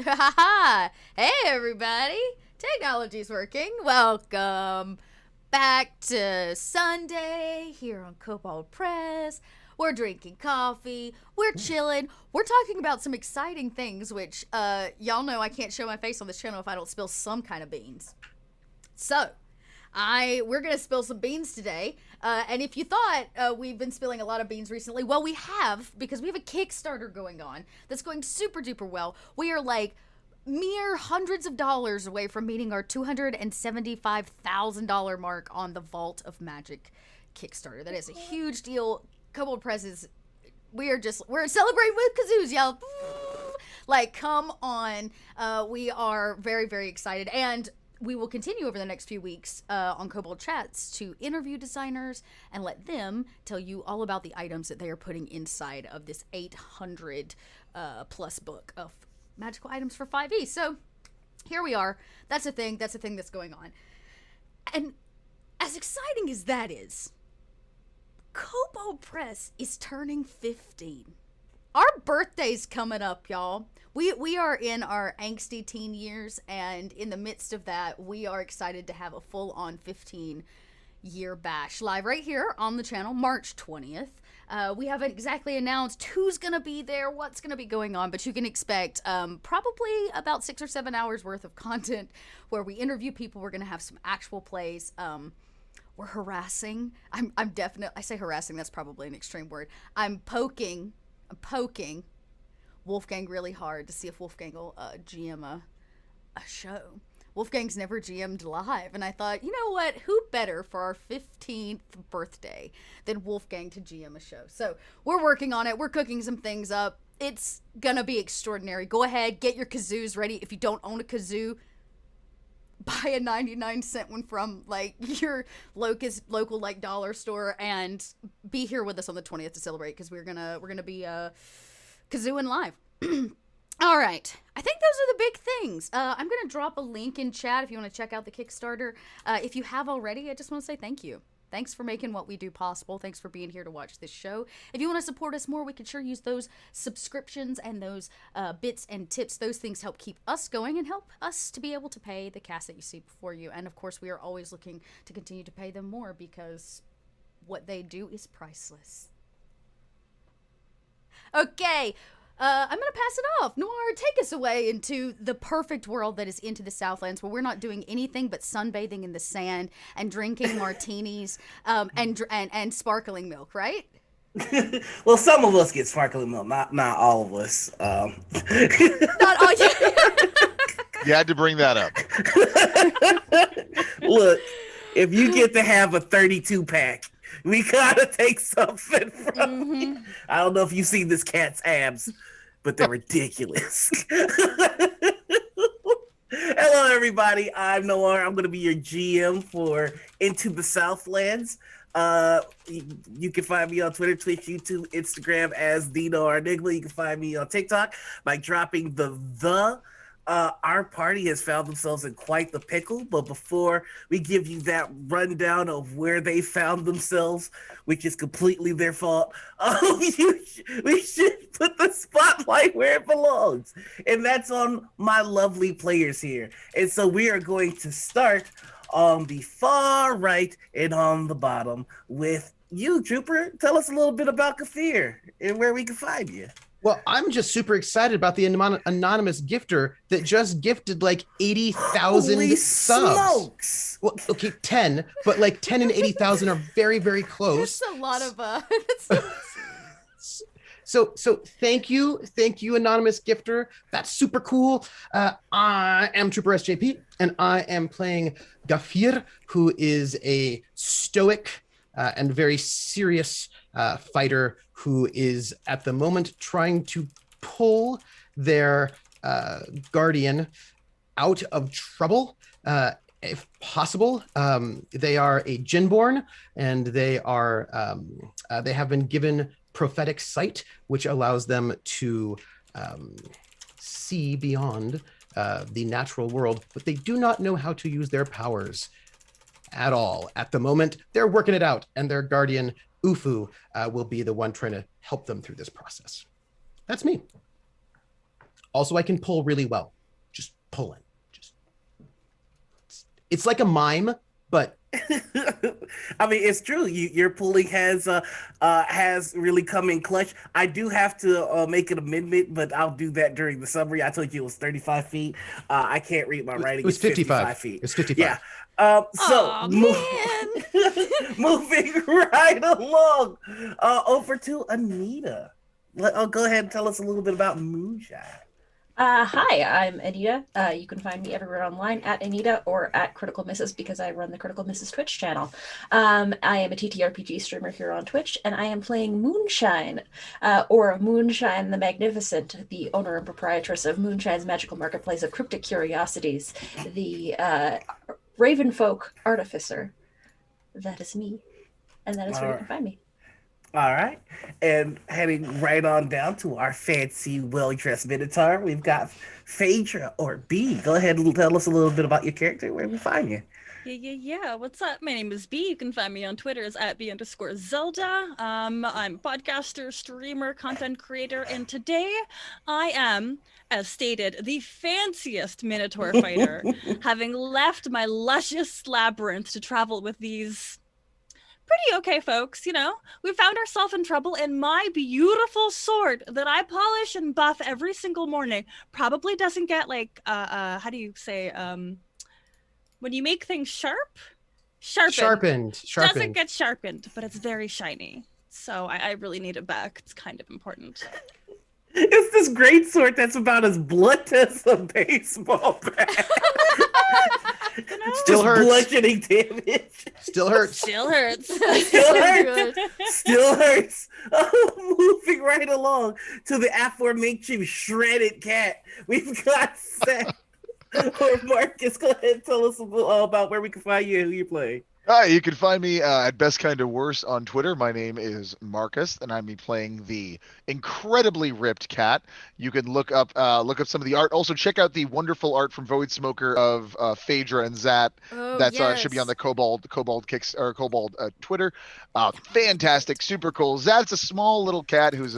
Hey everybody! Technology's working. Welcome back to Sunday here on Kobold Press. We're drinking coffee. We're chilling. We're talking about some exciting things, which y'all know I can't show my face on this channel if I don't spill some kind of beans. So, we're gonna spill some beans today. And if you thought we've been spilling a lot of beans recently, well, we have, because we have a Kickstarter going on that's going super duper well. We are like mere hundreds of dollars away from meeting our $275,000 mark on the Vault of Magic Kickstarter. That is a huge deal. Kobold Press is, we're celebrating with kazoos, y'all. Like, come on. We are very, very excited. And we will continue over the next few weeks on Kobold Chats to interview designers and let them tell you all about the items that they are putting inside of this 800 plus book of magical items for 5e. So here we are. That's a thing. That's a thing that's going on. And as exciting as that is, Kobold Press is turning 15. Our birthday's coming up, y'all. We are in our angsty teen years, and in the midst of that, we are excited to have a full-on 15-year bash live right here on the channel, March 20th. We haven't exactly announced who's going to be there, what's going to be going on, but you can expect probably about 6 or 7 hours worth of content where we interview people. We're going to have some actual plays. We're harassing. I'm definitely, I say harassing, that's probably an extreme word. I'm poking Wolfgang really hard to see if Wolfgang will GM a show. Wolfgang's never GM'd live, and I thought, you know what, who better for our 15th birthday than Wolfgang to GM a show? So we're working on it. We're cooking some things up. It's gonna be extraordinary. Go ahead, get your kazoos ready. If you don't own a kazoo, buy a 99-cent one from like your local like dollar store and be here with us on the 20th to celebrate, because we're gonna be kazooing live. All right, I think those are the big things. I'm gonna drop a link in chat if you want to check out the Kickstarter. If you have already, I just want to say thank you. Thanks for making what we do possible. Thanks for being here to watch this show. If you want to support us more, we could sure use those subscriptions and those bits and tips. Those things help keep us going and help us to be able to pay the cast that you see before you. And of course, we are always looking to continue to pay them more, because what they do is priceless. Okay, I'm going to pass it off. Noir, take us away into the perfect world that is Into the Southlands, where we're not doing anything but sunbathing in the sand and drinking martinis and sparkling milk, right? Well, some of us get sparkling milk, not all of us. Not all. You had to bring that up. Look, if you get to have a 32-pack, we gotta take something from you. I don't know if you've seen this cat's abs, but they're ridiculous. Hello, everybody. I'm Noir. I'm going to be your GM for Into the Southlands. You can find me on Twitter, Twitch, YouTube, Instagram as the Noir Enigma. You can find me on TikTok by dropping the. Our party has found themselves in quite the pickle, but before we give you that rundown of where they found themselves, which is completely their fault, we should put the spotlight where it belongs, and that's on my lovely players here. And so we are going to start on the far right and on the bottom with you, Trooper. Tell us a little bit about Gaffier and where we can find you. Well, I'm just super excited about the anonymous gifter that just gifted like 80,000 subs. Smokes. Well, okay, 10, but like 10 and 80,000 are very, very close. That's a lot of So thank you, anonymous gifter. That's super cool. I am Trooper SJP, and I am playing Gaffier, who is a stoic and very serious fighter who is at the moment trying to pull their guardian out of trouble, if possible. They are a Djinborn, and they have been given prophetic sight, which allows them to see beyond the natural world, but they do not know how to use their powers at all. At the moment, they're working it out, and their guardian, Ufu, will be the one trying to help them through this process. That's me. Also, I can pull really well. Just pulling. It's like a mime, but I mean, it's true. Your pulling has really come in clutch. I do have to make an amendment, but I'll do that during the summary. I told you it was 35 feet. I can't read my writing. it was 55 feet. It's 55. Yeah. Man. Moving right along, over to Anita. I'll go ahead and tell us a little bit about Moonshine. Hi, I'm Anita. You can find me everywhere online at Anita or at Critical Misses because I run the Critical Misses Twitch channel. I am a TTRPG streamer here on Twitch, and I am playing Moonshine, or Moonshine the Magnificent, the owner and proprietress of Moonshine's Magical Marketplace of Cryptic Curiosities, the Ravenfolk Artificer. That is me, and that is where you can find me. All right. And heading right on down to our fancy, well-dressed Minotaur, we've got Phaedra, or B. Go ahead and tell us a little bit about your character, where we find you. Yeah. What's up? My name is B. You can find me on Twitter as @B_Zelda. I'm a podcaster, streamer, content creator, and today I am, as stated, the fanciest Minotaur fighter, having left my luscious labyrinth to travel with these pretty okay folks. We found ourselves in trouble, and my beautiful sword that I polish and buff every single morning probably doesn't get how do you say, when you make things sharpened doesn't get sharpened, but it's very shiny, so I really need it back. It's kind of important. It's this great sword that's about as blunt as a baseball bat. Still hurts. Bludgeoning damage. Still hurts. Still hurts. Still hurts. Moving right along to the aforementioned shredded cat, we've got Seth. Or Marcus, go ahead and tell us about where we can find you and who you're playing. Hi, you can find me at Best Kind of Worse on Twitter. My name is Marcus, and I'm playing the incredibly ripped cat. You can look up some of the art. Also, check out the wonderful art from Void Smoker of Phaedra and Zat. Should be on the Kobold Twitter. Fantastic, super cool. Zat's a small little cat who's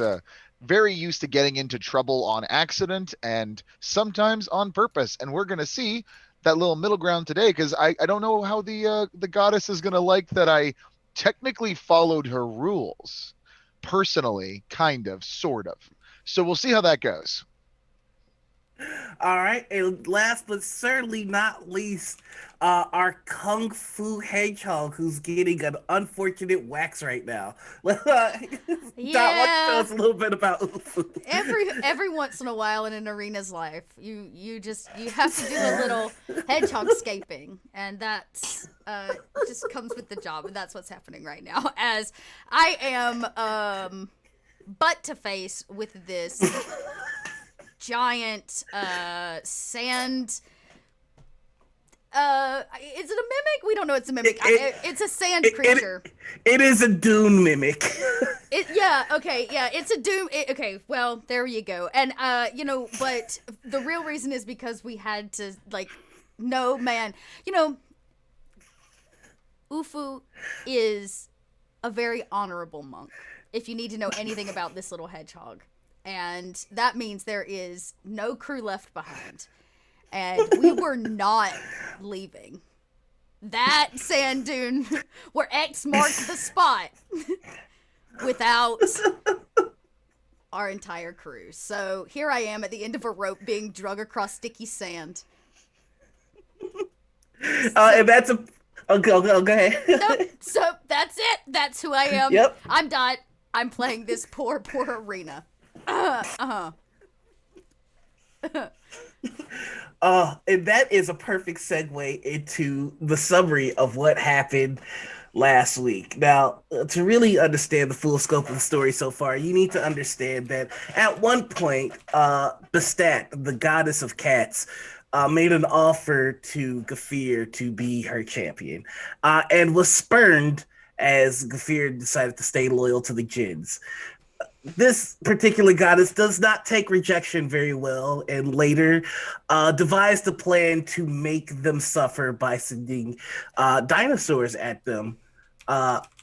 very used to getting into trouble on accident and sometimes on purpose, and we're gonna see that little middle ground today, because I don't know how the goddess is gonna like that I technically followed her rules personally, kind of, sort of. So we'll see how that goes. All right, and last but certainly not least, our Kung Fu Hedgehog, who's getting an unfortunate wax right now. Dot, why don't you tell us a little bit about Ufu? Every once in a while in an arena's life, you have to do a little hedgehog scaping, and that's just comes with the job, and that's what's happening right now. As I am butt to face with this giant sand. Is it a mimic? We don't know. It's a mimic. It's a sand creature. It is a dune mimic. It's a doom. Okay, well, there you go. And but the real reason is because we had to no man. Ufu is a very honorable monk. If you need to know anything about this little hedgehog. And that means there is no crew left behind. And we were not leaving that sand dune where X marked the spot without our entire crew. So here I am at the end of a rope being drug across sticky sand. And that's a... go ahead. So that's it. That's who I am. Yep. I'm Dot. I'm playing this poor arena. And that is a perfect segue into the summary of what happened last week. Now, to really understand the full scope of the story so far, you need to understand that at one point, Bastet, the goddess of cats, made an offer to Gaffier to be her champion, and was spurned as Gaffier decided to stay loyal to the Djinns. This particular goddess does not take rejection very well, and later devised a plan to make them suffer by sending dinosaurs at them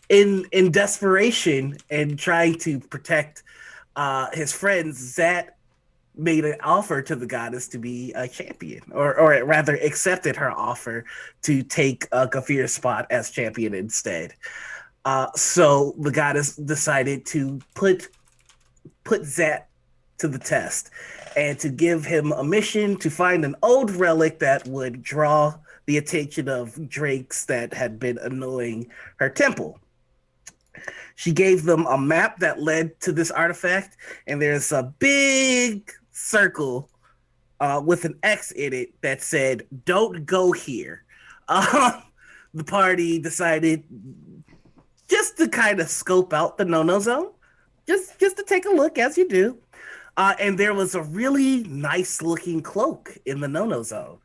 in desperation and trying to protect his friends Zat made an offer to the goddess to be a champion, or rather accepted her offer to take Gafir's spot as champion instead. So the goddess decided to put Zat to the test and to give him a mission to find an old relic that would draw the attention of drakes that had been annoying her temple. She gave them a map that led to this artifact, and there's a big circle with an X in it that said, "Don't go here." The party decided just to kind of scope out the no-no zone, just to take a look as you do. And there was a really nice-looking cloak in the no-no zone.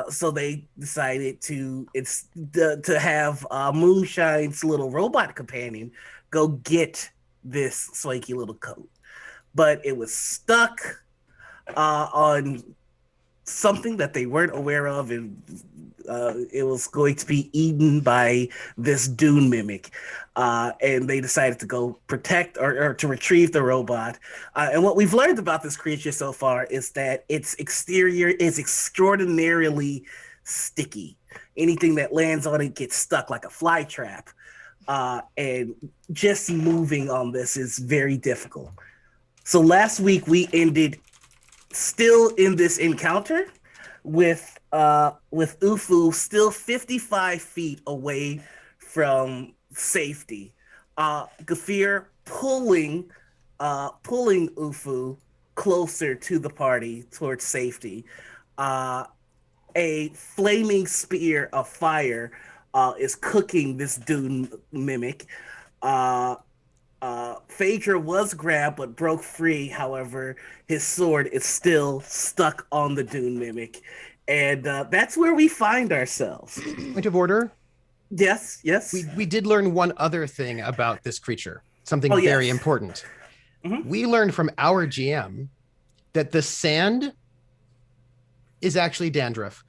So they decided to have Moonshine's little robot companion go get this swanky little coat. But it was stuck on something that they weren't aware of, and it was going to be eaten by this dune mimic. And they decided to go protect or to retrieve the robot. And what we've learned about this creature so far is that its exterior is extraordinarily sticky. Anything that lands on it gets stuck like a fly trap. And just moving on this is very difficult. So last week we ended still in this encounter with Ufu still 55 feet away from safety. Gafir pulling Ufu closer to the party towards safety. A flaming spear of fire is cooking this dune mimic. Phaedra was grabbed but broke free. However, his sword is still stuck on the dune mimic. And that's where we find ourselves. Point of order. Yes. We did learn one other thing about this creature, something very important. Mm-hmm. We learned from our GM that the sand is actually dandruff.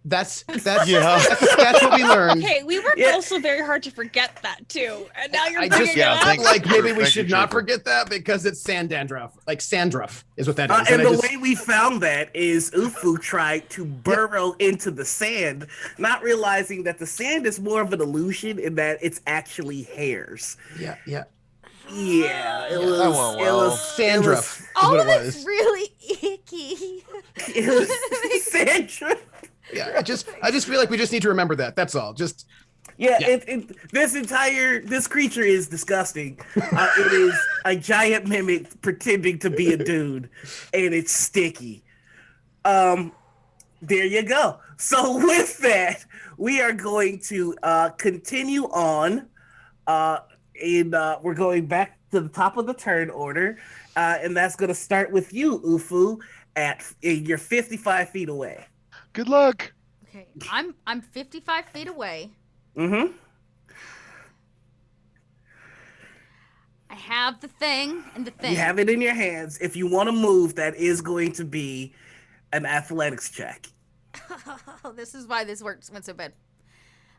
That's what we learned. Okay, we worked also very hard to forget that too, and now you're bringing it up. Maybe we should not forget that because it's sand dandruff. Like sandruff is what that is. And the way we found that is Ufu tried to burrow into the sand, not realizing that the sand is more of an illusion in that it's actually hairs. Yeah. It was sandruff. All of it's really icky. It was sandruff. Yeah, I just feel like we just need to remember that. That's all. This creature is disgusting. It is a giant mimic pretending to be a dude, and it's sticky. There you go. So with that, we are going to continue on, and we're going back to the top of the turn order, and that's going to start with you, Ufu, you're 55 feet away. Good luck. Okay, I'm 55 feet away. Mm-hmm. I have the thing and the thing. You have it in your hands. If you want to move, that is going to be an athletics check. This is why this went so bad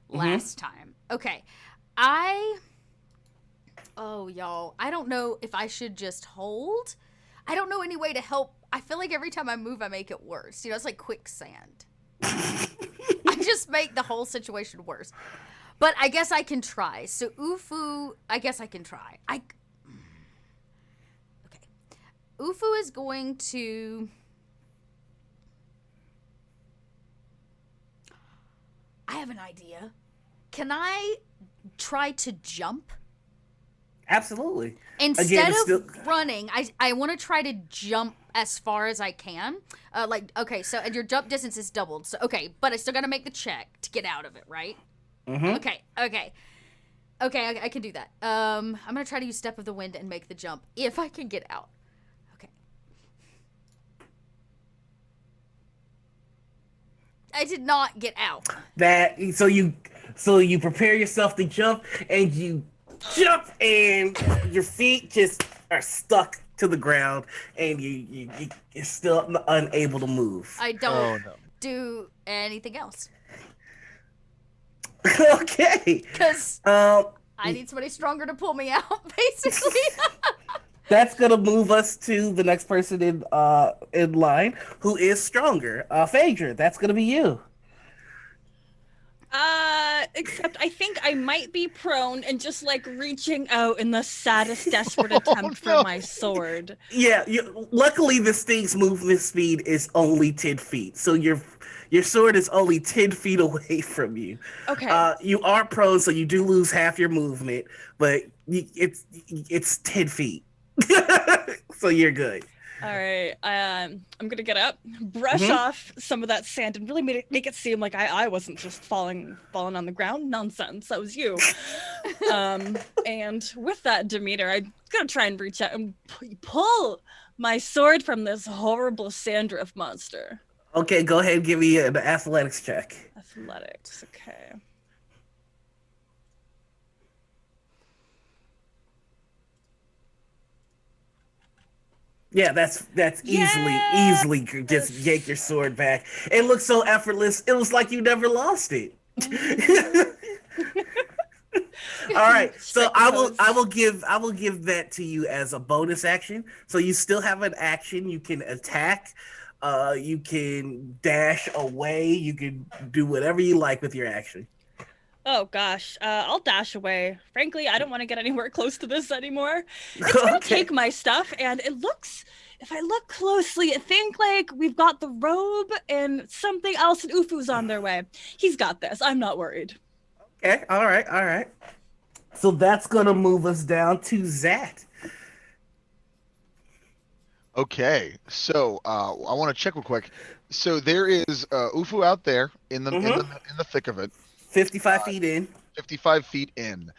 Mm-hmm. last time. Okay, y'all, I don't know if I should just hold. I don't know any way to help. I feel like every time I move, I make it worse. It's like quicksand. I just make the whole situation worse. But I guess I can try. So Ufu, I guess I can try. Okay. Ufu is going to... I have an idea. Can I try to jump? Absolutely. Instead of running, I want to try to jump as far as I can. And your jump distance is doubled. So, but I still got to make the check to get out of it, right? Mm-hmm. Okay, I can do that. I'm going to try to use Step of the Wind and make the jump if I can get out. Okay. I did not get out. So you prepare yourself to jump, and you jump, and your feet just are stuck to the ground, and you're still unable to move. I don't do anything else. Okay. Because I need somebody stronger to pull me out, basically. That's gonna move us to the next person in line, who is stronger. Phaedra, that's gonna be you. Except I think I might be prone and just like reaching out in the saddest, desperate attempt for my sword. Yeah, luckily this thing's movement speed is only 10 feet, so your sword is only 10 feet away from you. Okay. You are prone, so you do lose half your movement, but it's 10 feet, so you're good. All right. I'm gonna get up, brush off some of that sand, and really make it seem like I wasn't just falling on the ground. Nonsense. That was you. And with that demeanor, I'm gonna try and reach out and pull my sword from this horrible sandrift monster. Okay, go ahead and give me an athletics check. Athletics. Okay. Yeah, that's easily just yank your sword back. It looks so effortless. It was like you never lost it. All right, so I will give that to you as a bonus action. So you still have an action. You can attack. You can dash away. You can do whatever you like with your action. Oh gosh, I'll dash away. Frankly, I don't want to get anywhere close to this anymore. It's gonna take my stuff, and it looks, if I look closely, I think like we've got the robe and something else, and Ufu's on their way. He's got this. I'm not worried. Okay, all right. So that's gonna move us down to Zat. Okay, so I want to check real quick. So there is Ufu out there in the thick of it. 55 feet in. 55 feet in.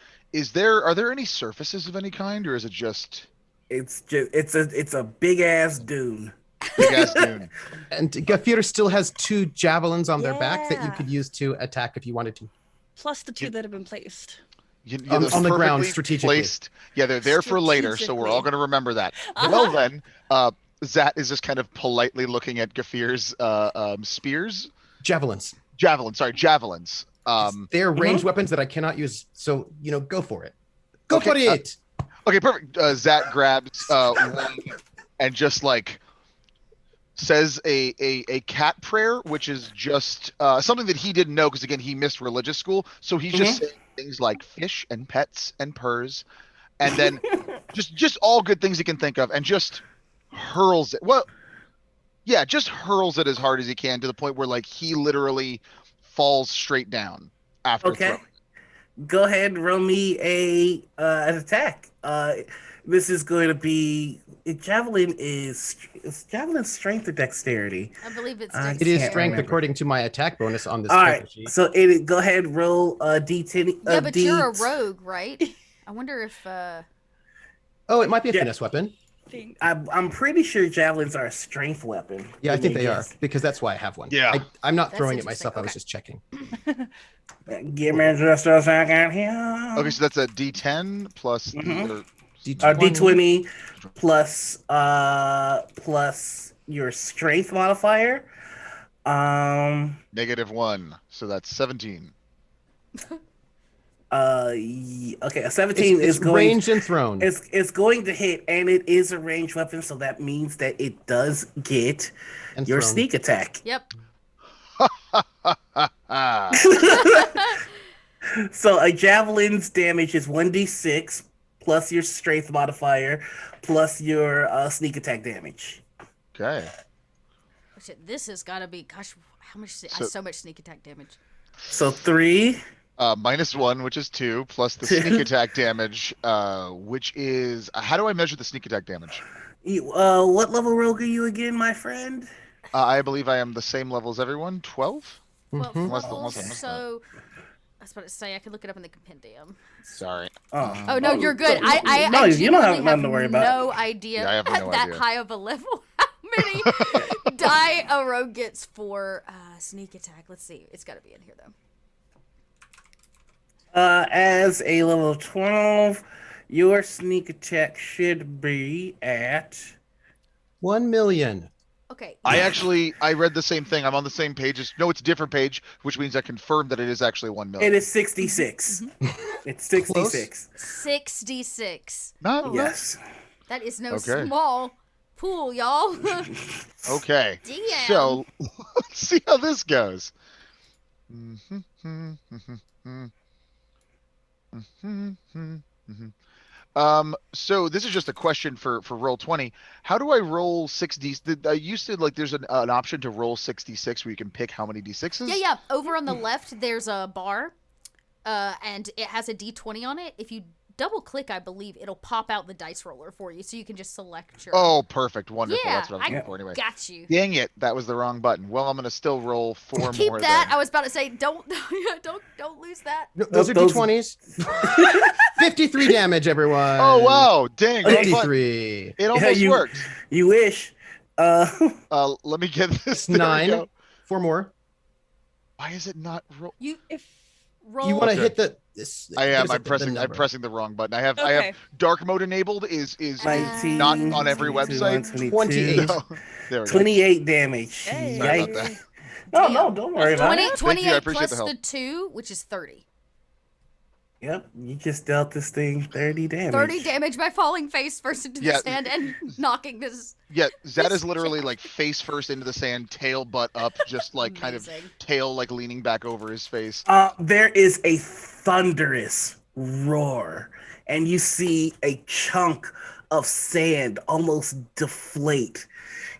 Are there any surfaces of any kind, or is it just? It's a big ass dune. Big ass dune. And Gaffier still has 2 javelins on their back that you could use to attack if you wanted to. Plus the 2 that have been placed. On the ground, Perfectly strategically. placed. Yeah, they're there for later, so we're all going to remember that. Well then, Zat is just kind of politely looking at Gaffier's spears. Javelins. Javelins. They're ranged weapons that I cannot use, so go for it. Go for it. Okay, perfect. Zat grabs one and just like says a cat prayer, which is just something that he didn't know because again he missed religious school, so he's just saying things like fish and pets and purrs, and then just all good things he can think of, and just hurls it. Well, yeah, just hurls it as hard as he can to the point where like he literally falls straight down after throwing. Go ahead and roll me an attack. This is going to be javelin is javelin strength or dexterity? I believe it's dexterity. It is strength according to my attack bonus on this. All right, sheet. So go ahead and roll a d10. Yeah, but you're a rogue, right? I wonder if. Oh, it might be a finesse weapon. I'm pretty sure javelins are a strength weapon. Yeah, I think they are because that's why I have one. Yeah, I'm not throwing it myself. Okay. I was just checking. Give me just a second here. Okay, so that's a D10 plus D20 plus your strength modifier. -1, so that's 17. Okay, a 17 is going ranged and thrown. It's going to hit, and it is a ranged weapon, so that means that it does get your sneak attack. Yep. So a javelin's damage is 1d6 plus your strength modifier plus your sneak attack damage. Okay. Oh, shit, this has got to be gosh, how much? So much sneak attack damage. So 3. -1, which is 2, plus the sneak attack damage, which is how do I measure the sneak attack damage? What level rogue are you again, my friend? I believe I am the same level as everyone, 12. 12 levels, so I was about to say I could look it up in the compendium. Sorry. Oh no, you're good. I you don't have nothing to worry about. No idea I have at no that idea. high of a level how many die a rogue gets for sneak attack. Let's see. It's got to be in here though. As a level 12, your sneak attack should be at 1 million. Okay. I read the same thing. I'm on the same page. It's a different page, which means I confirmed that it is actually 1 million. It is 66. It's 66. 66. Not Yes. That is no Okay. small pool, y'all. Okay. Damn. So let's see how this goes. So this is just a question for Roll20. How do I roll 6d? I used to like there's an option to roll 6d6 where you can pick how many d6s. Yeah. Over on the left, there's a bar, and it has a D20 on it. If you double click, I believe it'll pop out the dice roller for you, so you can just select your. Oh, perfect, wonderful. Yeah, That's what I was looking for anyway. Got you. Dang it, that was the wrong button. Well, I'm gonna still roll 4 Keep more. that. Then. I was about to say, don't lose that. No, those are D20s. 53 damage, everyone. Oh wow, dang! wrong button. 53. It almost worked. You wish. Let me get this. There we 9. go. 4 more. Why is it not roll? You roll. You want to Okay. hit the. This, I am. what I'm is it, pressing. I'm number? pressing the wrong button. I have Okay. dark mode enabled. Is 19, not on every 22, website. 28. No. There we go. 28 damage. Hey. Sorry about Yikes. that. No, don't worry about 20, it. Thank you, 28 I appreciate plus the help. the 2, which is 30. Yep, you just dealt this thing 30 damage. 30 damage by falling face first into the Yeah. sand and knocking this. Yeah, Zed This is literally chap. like face first into the sand, tail butt up, just like kind of Amazing. tail like leaning back over his face. There is a thunderous roar, and you see a chunk of sand almost deflate,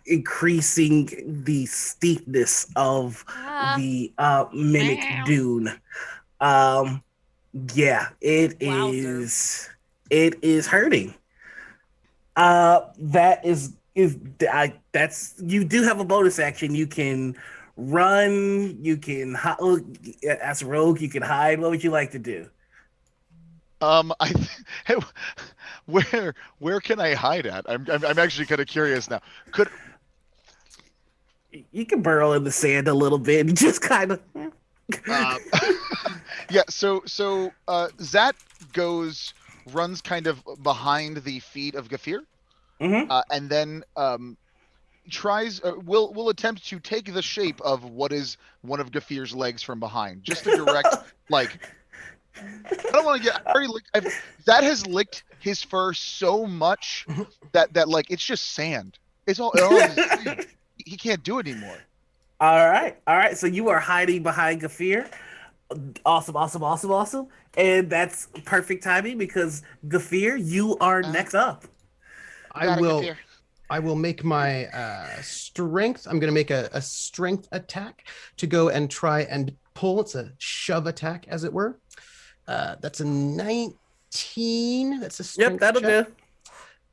increasing the steepness of the mimic dune. Yeah, it Wowzer. is. It is hurting. That's you do have a bonus action. You can run. You can as a rogue. You can hide. What would you like to do? Where can I hide at? I'm actually kind of curious now. Could You can burrow in the sand a little bit and just kind of. yeah. So Zat runs kind of behind the feet of Gafir, and then tries will attempt to take the shape of what is one of Gafir's legs from behind, just to direct like. I don't want to get. I already licked. That has licked his fur so much that like it's just sand. It's all sand. He can't do it anymore. All right. So you are hiding behind Gafir. Awesome. And that's perfect timing because Gafir, you are next up. I will make my strength. I'm going to make a strength attack to go and try and pull. It's a shove attack, as it were. That's a 19. That's a strength Yep, that'll check.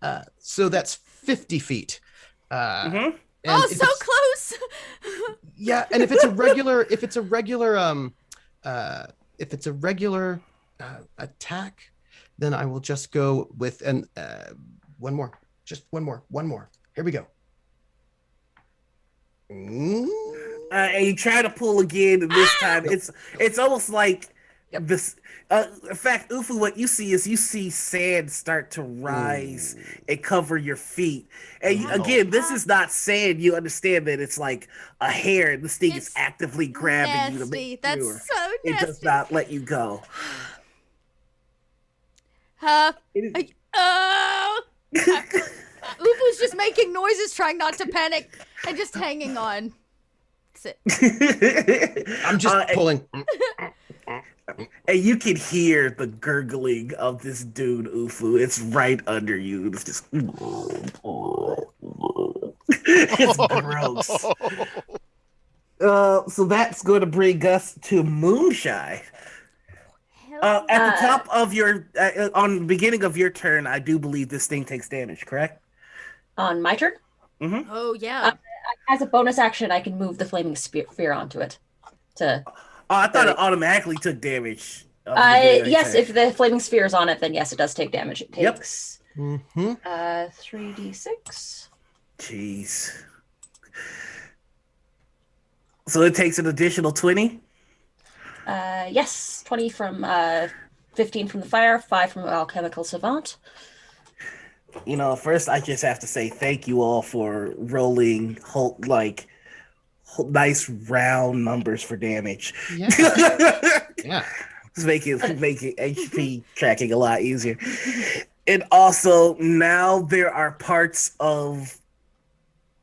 do. So that's 50 feet. And Oh, if so it's- close! Yeah, and if it's a regular attack, then I will just go with one more. Here we go. And you try to pull again, and this time it's almost like this. In fact, Ufu, what you see sand start to rise and cover your feet. And again, this is not sand. You understand that it's like a hair, and this thing is It's actively grabbing you to nasty. make That's sure so it nasty. does not let you go. Ufu's just making noises, trying not to panic, and just hanging on. That's it. I'm just pulling. And you can hear the gurgling of this dude, Ufu. It's right under you. It's just. It's gross. So that's going to bring us to Moonshine. At the top of your, on the beginning of your turn, I do believe this thing takes damage, correct? On my turn, Oh yeah. as a bonus action, I can move the flaming sphere onto it. I thought it automatically took damage. at the beginning of your Yes, turn. if the flaming sphere is on it, then yes, it does take damage. It Yep. takes 3d6. Jeez. So it takes an additional 20? Yes, 20 from 15 from the fire, 5 from alchemical savant. You know, first I just have to say thank you all for rolling nice round numbers for damage. Yeah. Yeah. It's making HP tracking a lot easier. And also, now there are parts of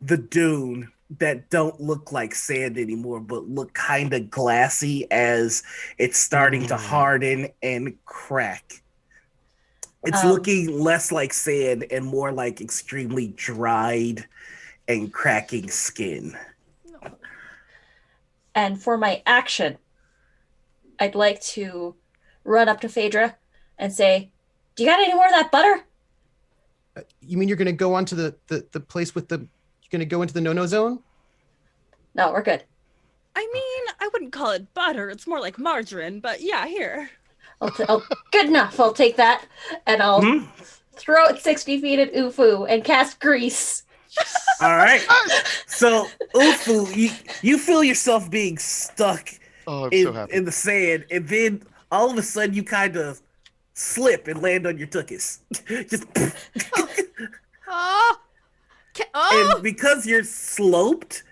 the dune that don't look like sand anymore, but look kind of glassy as it's starting to harden and crack. It's looking less like sand and more like extremely dried and cracking skin. And for my action, I'd like to run up to Phaedra and say, "Do you got any more of that butter?" You mean you're going to go onto the place with the... You're going to go into the no-no zone? No, we're good. I mean, I wouldn't call it butter. It's more like margarine, but yeah, here. Good enough. I'll take that, and I'll throw it 60 feet at Ufu and cast grease. All right. So, Ufu, you feel yourself being stuck Oh, I'm in, so happy. in the sand, and then all of a sudden you kind of slip and land on your tuchus. Just Oh. Oh. and because you're sloped,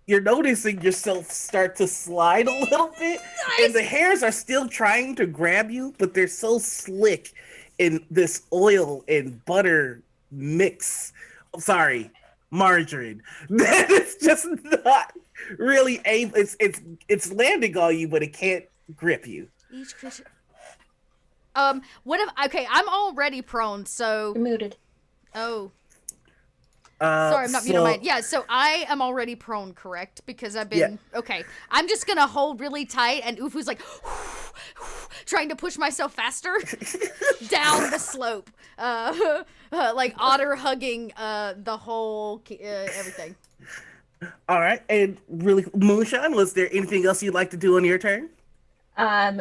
you're noticing yourself start to slide a little bit, and the hairs are still trying to grab you, but they're so slick in this oil and butter mix. Sorry, margarine. That it's just not really able. It's landing on you, but it can't grip you. Each creature. What if? Okay, I'm already prone, so. You're muted. Oh. Sorry, I'm not muted. Mine. Yeah, so I am already prone, correct? Because I've been okay. I'm just gonna hold really tight, and Ufu's like trying to push myself faster down the slope, like otter hugging the whole everything. All right, and really, Moonshine, was there anything else you'd like to do on your turn?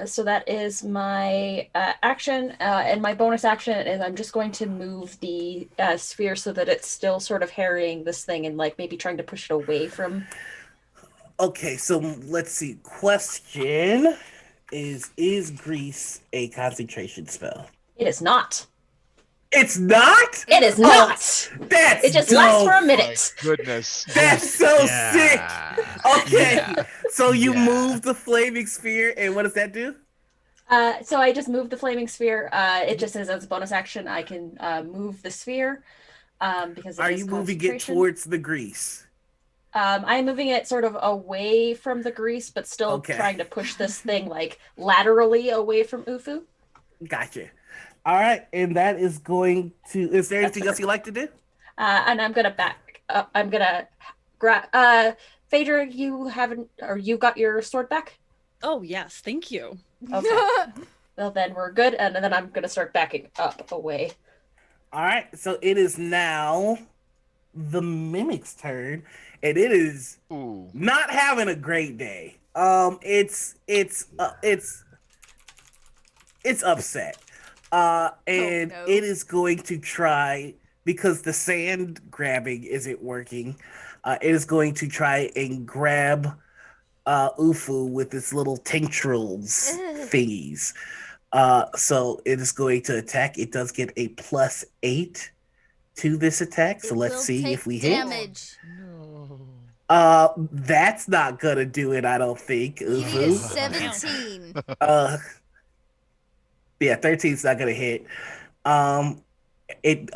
So that is my action, and my bonus action is I'm just going to move the sphere so that it's still sort of harrying this thing and like maybe trying to push it away from. Okay, so let's see. Question is grease a concentration spell? It is not. It's not? It is not. That's It just dope. lasts for a minute. Goodness. That's so sick. Okay, Yeah. so you move the flaming sphere, and what does that do? So I just moved the flaming sphere. It just says as a bonus action I can move the sphere because it Are is you moving it concentration. towards the grease? I'm moving it sort of away from the grease, but still Okay. trying to push this thing like laterally away from Ufu. Gotcha. All right, and that is going to. Is there anything else you like to do? And I'm gonna back up. I'm gonna grab. Phaedra, you haven't, or you got your sword back? Oh, yes, thank you. Okay. Well, then we're good, and then I'm gonna start backing up away. All right, so it is now the mimic's turn, and it is Ooh. not having a great day. It's upset. And no. it is going to try, because the sand grabbing isn't working. It is going to try and grab Ufu with its little tendrils thingies. So it is going to attack. It does get a +8 to this attack. So It let's will see take if we hit. damage. That's not gonna do it, I don't think. It is Ufu. 17. Yeah, 13's not gonna hit. It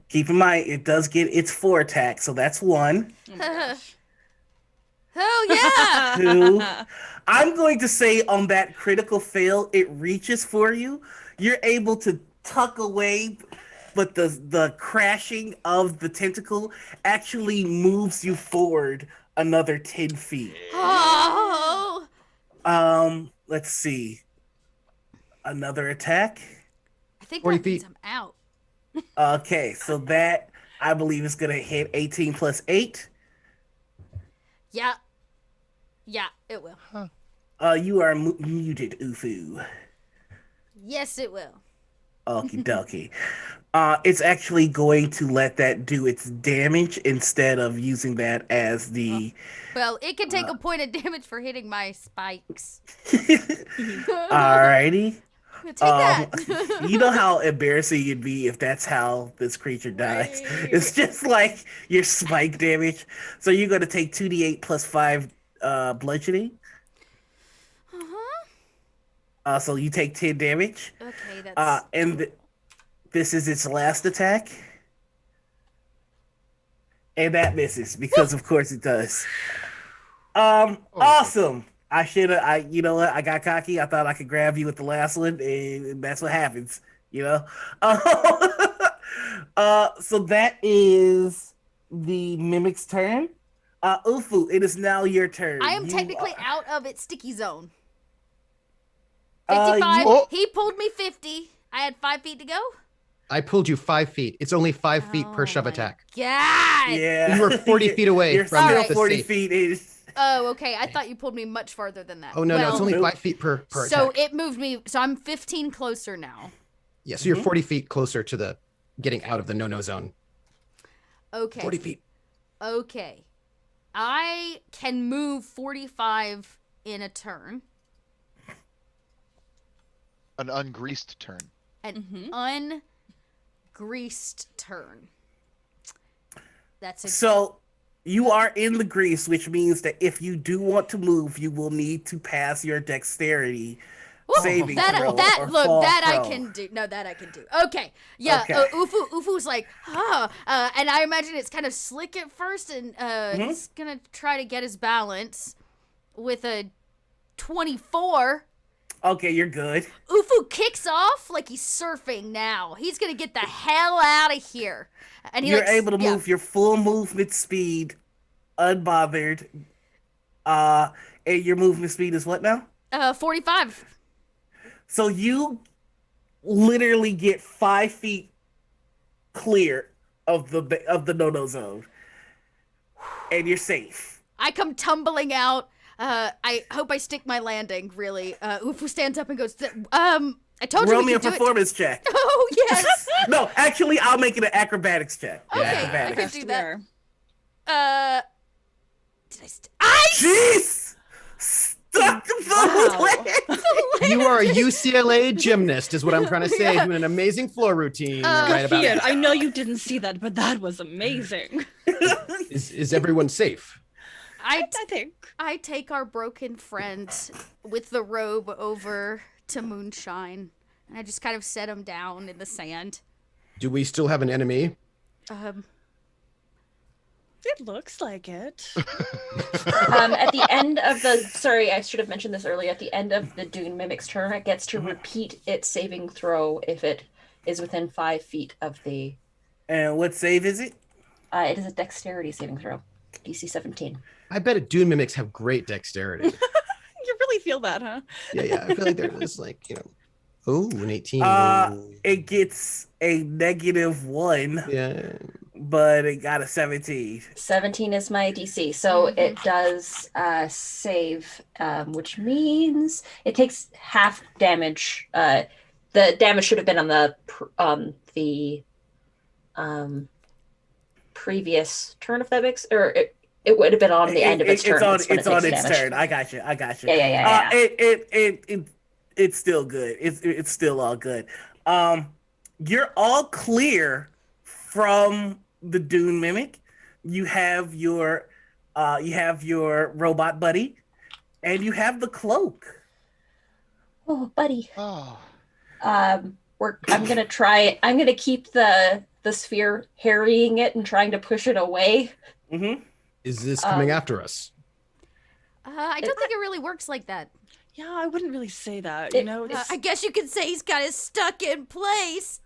keep in mind it does get its 4 attack, so that's 1. Oh my gosh. Hell yeah! 2. I'm going to say on that critical fail, it reaches for you. You're able to tuck away, but the crashing of the tentacle actually moves you forward another 10 feet. Oh. Let's see. Another attack. I think 40 that means feet. I'm out. Okay, so that I believe is gonna hit 18 plus 8. Yeah. Yeah, it will. You are muted, Ufu. Yes, it will. Okie dokie. It's actually going to let that do its damage instead of using that as the. Well, it can take a point of damage for hitting my spikes. Alrighty. Take that. You know how embarrassing it'd be if that's how this creature dies. Right. It's just like your spike damage. So you're gonna take 2d8 plus 5 bludgeoning. Uh-huh. So you take 10 damage. Okay, that's. And This is its last attack. And that misses because of course it does. Awesome. You know what? I got cocky. I thought I could grab you with the last one, and that's what happens, you know? So that is the Mimic's turn. Ufu, it is now your turn. I am technically out of its sticky zone. 55. He pulled me 50. I had 5 feet to go. I pulled you 5 feet. It's only 5 feet per shove attack. God. Yeah. You were 40 feet away You're from still the 40 safe. feet. Is... Oh, okay. I thought you pulled me much farther than that. Oh, no, well, it's only 5 feet per So attack. it moved me. So I'm 15 closer now. Yeah, so you're 40 feet closer to the getting out of the no-no zone. Okay. 40 feet. Okay. I can move 45 in a turn. An ungreased turn. An ungreased turn. That's it. So you are in the grease, which means that if you do want to move, you will need to pass your dexterity saving throw or fall I prone. can do. No, that I can do. Okay. Yeah. Okay. Ufu's like, and I imagine it's kind of slick at first, and he's gonna try to get his balance with a 24. Okay, you're good. Ufu kicks off like he's surfing now. He's gonna get the hell out of here. And You're able to move your full movement speed, unbothered. And your movement speed is what now? 45. So you literally get 5 feet clear of the no-no zone, and you're safe. I come tumbling out. I hope I stick my landing. Really, Ufu stands up and goes, I told you Roll we me a could do it. performance check. Oh yes. No, actually, I'll make it an acrobatics check. Okay, I Acrobatics. can do that. Did I? Jeez! Stuck the land! You are a UCLA gymnast, is what I'm trying to say, doing an amazing floor routine right about Ian, now. I know you didn't see that, but that was amazing. Is everyone safe? I think. I take our broken friend with the robe over to Moonshine, and I just kind of set him down in the sand. Do we still have an enemy? It looks like it. At the end of sorry, I should have mentioned this earlier. At the end of the Dune Mimic's turn, it gets to repeat its saving throw if it is within 5 feet of the. And what save is it? It is a dexterity saving throw, DC 17. I bet Dune mimics have great dexterity. You really feel that, huh? Yeah. I feel like they're just like, oh, an 18. It gets a -1. Yeah. But it got a 17. 17 is my DC, so it does save, which means it takes half damage. The damage should have been on the previous turn, if that makes, or it would have been on the end of its turn. It's on its turn. I got you. Yeah. It's still good. It's still all good. You're all clear from the Dune Mimic. You have your robot buddy, and you have the cloak. Oh, buddy. Oh. I'm gonna keep the sphere harrying it and trying to push it away. Mm-hmm. Is this coming after us? I don't think it really works like that. Yeah, I wouldn't really say that. I guess you could say he's got it stuck in place.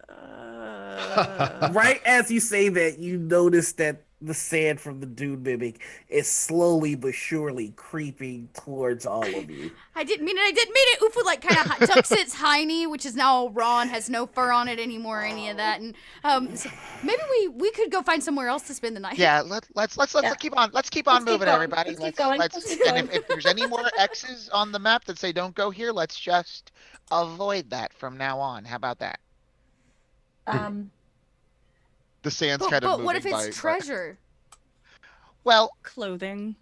Right as you say that, you notice that the sand from the Dune Mimic is slowly but surely creeping towards all of you. I didn't mean it. Ufu like kind of tucks its hiney, which is now raw and has no fur on it anymore, or any of that. And so maybe we could go find somewhere else to spend the night. Yeah, let's keep on moving, going. everybody. Let's keep going. And if there's any more X's on the map that say don't go here, let's just avoid that from now on. How about that? The sand's kind of moving. But what if it's treasure? Well, clothing.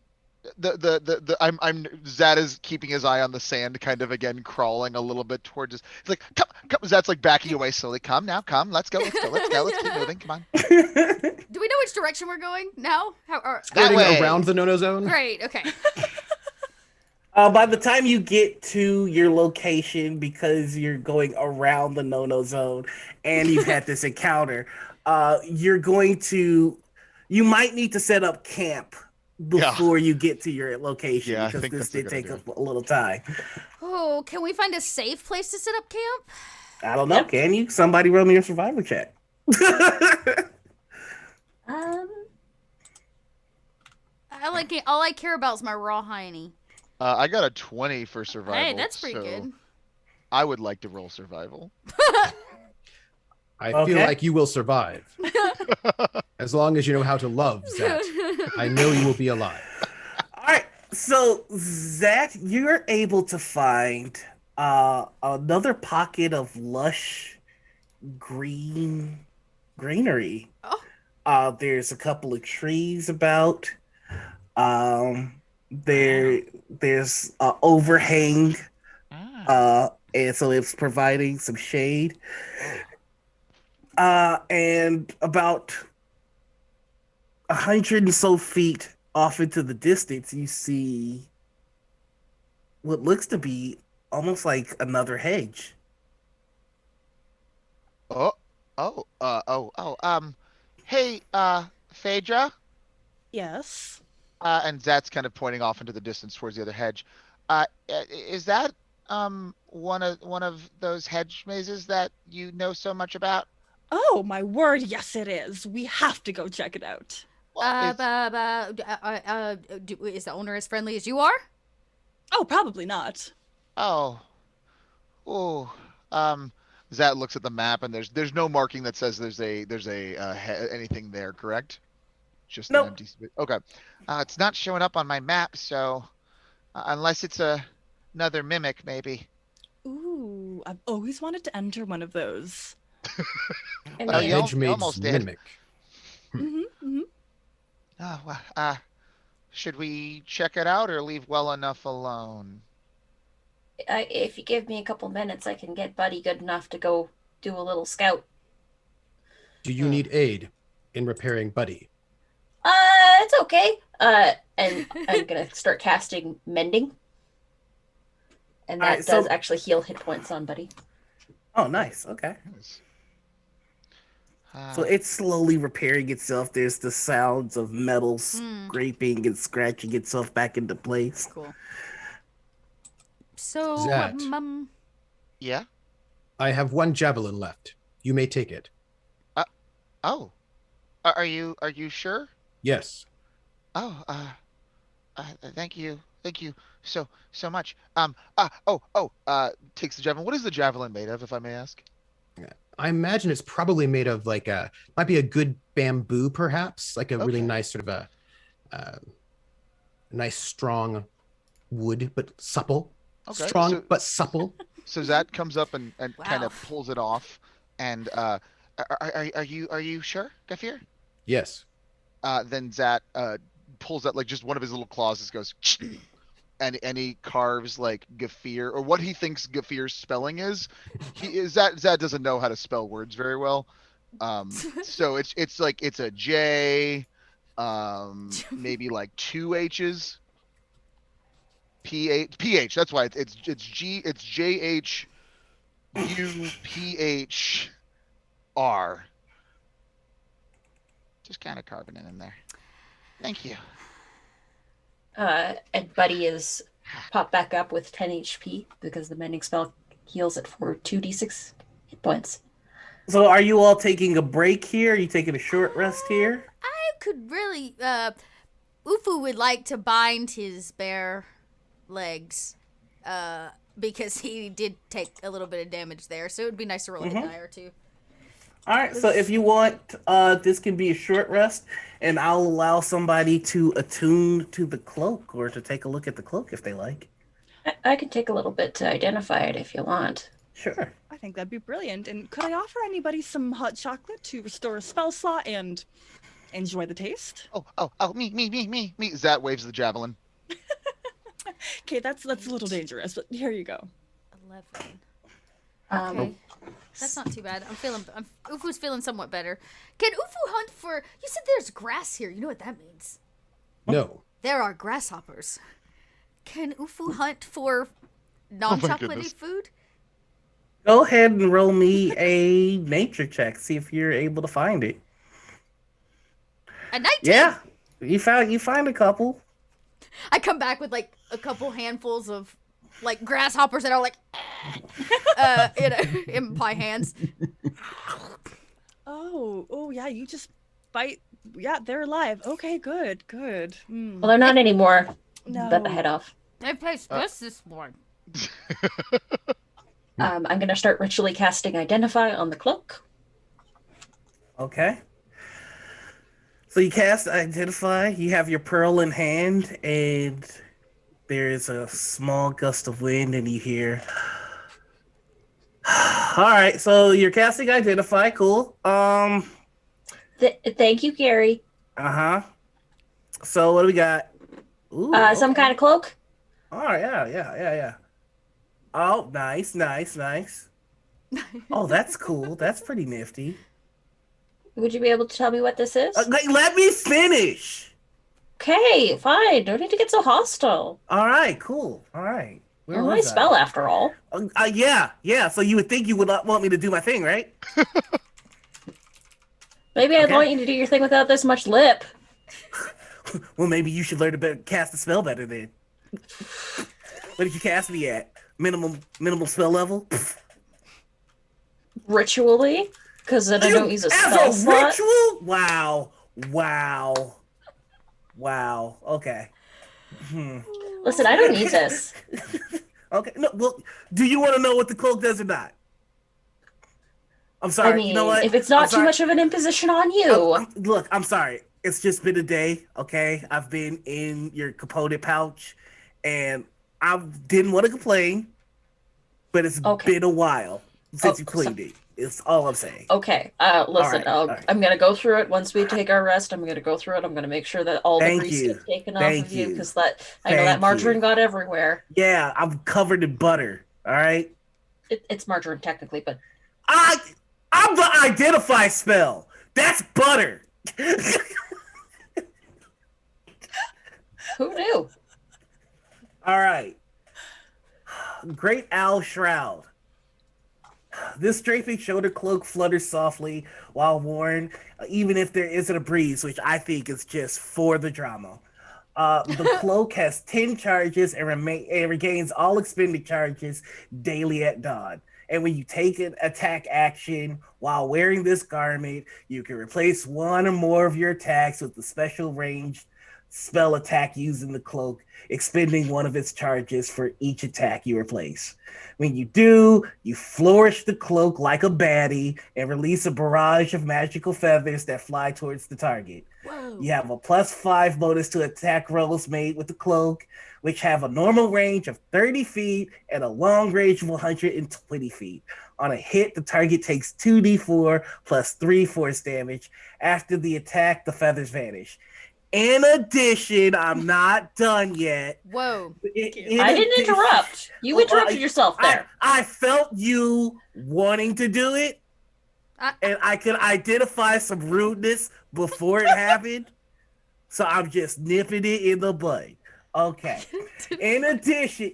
I'm Zad is keeping his eye on the sand, kind of again crawling a little bit towards us. He's like, come. Zad's like backing away slowly. Come, let's go. Let's keep moving. Come on. Do we know which direction we're going now? That Skirting way. around the no-no zone? Great. Okay. By the time you get to your location, because you're going around the no-no zone and you've had this encounter, you're going to, you might need to set up camp before you get to your location Yeah, I because think this that's a did good take idea. a little time. Oh, can we find a safe place to set up camp? I don't know. Can you? Somebody roll me a survivor check. Um, I like it. All I care about is my raw hiney. I got a 20 for survival. Hey, that's pretty so good. I would like to roll survival. I feel like you will survive. As long as you know how to love, Zach. I know you will be alive. All right. So, Zach, you're able to find another pocket of lush greenery. Oh. There's a couple of trees about. There's overhang, and so it's providing some shade. And about 100 and so feet off into the distance, you see what looks to be almost like another hedge. Hey, Phaedra? Yes. And Zat's kind of pointing off into the distance towards the other hedge. Is that one of those hedge mazes that you know so much about? Oh, my word, yes it is. We have to go check it out. Is the owner as friendly as you are? Oh, probably not. Zat looks at the map and there's no marking that says there's anything there, correct? Just Nope. an empty space. Okay. It's not showing up on my map, so unless it's another mimic, maybe. Ooh, I've always wanted to enter one of those. I Oh, mean, you Hedge maid's almost did. mimic. Oh, well, should we check it out or leave well enough alone? if you give me a couple minutes, I can get Buddy good enough to go do a little scout. Do you need aid in repairing Buddy? It's okay. And I'm gonna start casting Mending. And that Alright, does so- actually heal hit points on Buddy. Oh, nice. Okay. So it's slowly repairing itself. There's the sounds of metal scraping and scratching itself back into place. Cool. So, Zat. Yeah? I have one javelin left. You may take it. Oh. Are you sure? Yes. Oh, thank you so much. Takes the javelin. What is the javelin made of, if I may ask? I imagine it's probably made of might be a good bamboo, perhaps, like a really Okay. nice sort of nice strong wood, but supple. Okay, Strong so- but supple. So Zat comes up and kind Wow. of pulls it off. And are you sure, Gaffier? Yes. Then Zat pulls out like just one of his little claws, just goes, and he carves like Gaffier, or what he thinks Gaffier's spelling is. Zat doesn't know how to spell words very well. So it's like it's a J, maybe like 2 H's. PH. That's why it's JHUPHR. Just kind of carving it in there. Thank you. And Buddy is popped back up with 10 HP because the mending spell heals it for 2d6 hit points. So are you all taking a break here? Are you taking a short rest here? I could really, Ufu would like to bind his bare legs, because he did take a little bit of damage there, so it would be nice to roll a die or two. All right, so if you want, this can be a short rest, and I'll allow somebody to attune to the cloak or to take a look at the cloak if they like. I can take a little bit to identify it if you want. Sure. I think that'd be brilliant. And could I offer anybody some hot chocolate to restore a spell slot and enjoy the taste? Me. Zat waves the javelin. Okay, that's a little dangerous, but here you go. 11. Um, Okay. That's not too bad. Ufu's feeling somewhat better. Can Ufu hunt for, you said there's grass here. You know what that means? No. There are grasshoppers. Can Ufu hunt for goodness. non-chocolatey food? Go ahead and roll me a nature check. See if you're able to find it. A 19. Yeah, you find a couple. I come back with like a couple handfuls of like grasshoppers that are like, in my hands. Oh yeah, you just bite. Yeah, they're alive. Okay, good. Well, they're not anymore. No. Cut the head off. They taste this morning. I'm going to start ritually casting Identify on the cloak. Okay. So you cast Identify. You have your pearl in hand, and there's a small gust of wind, and you hear. All right, so you're casting Identify. Cool. Thank you, Gary. So what do we got? Ooh, Some kind of cloak? All right, yeah. Oh, nice. Oh, that's cool. That's pretty nifty. Would you be able to tell me what this is? Let me finish. Okay, fine. Don't need to get so hostile. All right, cool. All right. Where My was I? spell, after all. Yeah. So you would think you would want me to do my thing, right? Maybe I'd Okay. want you to do your thing without this much lip. Well, maybe you should learn to cast the spell better then. What did you cast me at? Minimal spell level? Ritually? Because then I don't use a spell As a slot. ritual? Wow. Okay. Listen, I don't need this. Okay. No, well, do you want to know what the cloak does or not? I'm sorry. I mean, you know what? if it's not I'm too sorry. much of an imposition on you. Look, I'm sorry. It's just been a day, okay? I've been in your component pouch, and I didn't want to complain, but it's been a while since you cleaned it. It's all I'm saying. Okay, listen, all right. I'm going to go through it once we take our rest. I'm going to go through it. I'm going to make sure that all the Thank grease you. gets taken off Thank of you, you. because I know that Thank margarine you. got everywhere. Yeah, I'm covered in butter, all right? It's margarine technically, but I'm the Identify spell. That's butter. who knew? All right. Great Owl Shroud. This draping shoulder cloak flutters softly while worn, even if there isn't a breeze, which I think is just for the drama. The cloak has 10 charges and regains all expended charges daily at dawn. And when you take an attack action while wearing this garment, you can replace one or more of your attacks with the special ranged spell attack using the cloak, expending one of its charges for each attack you replace. When you do, you flourish the cloak like a baddie and release a barrage of magical feathers that fly towards the target. Whoa. You have a +5 bonus to attack rolls made with the cloak, which have a normal range of 30 feet and a long range of 120 feet. On a hit, the target takes 2d4 plus 3 force damage. After the attack, the feathers vanish. In addition, I'm not done yet. Whoa. I didn't interrupt. You interrupted yourself there. I felt you wanting to do it, and I could identify some rudeness before it happened. So I'm just nipping it in the bud. Okay. In addition,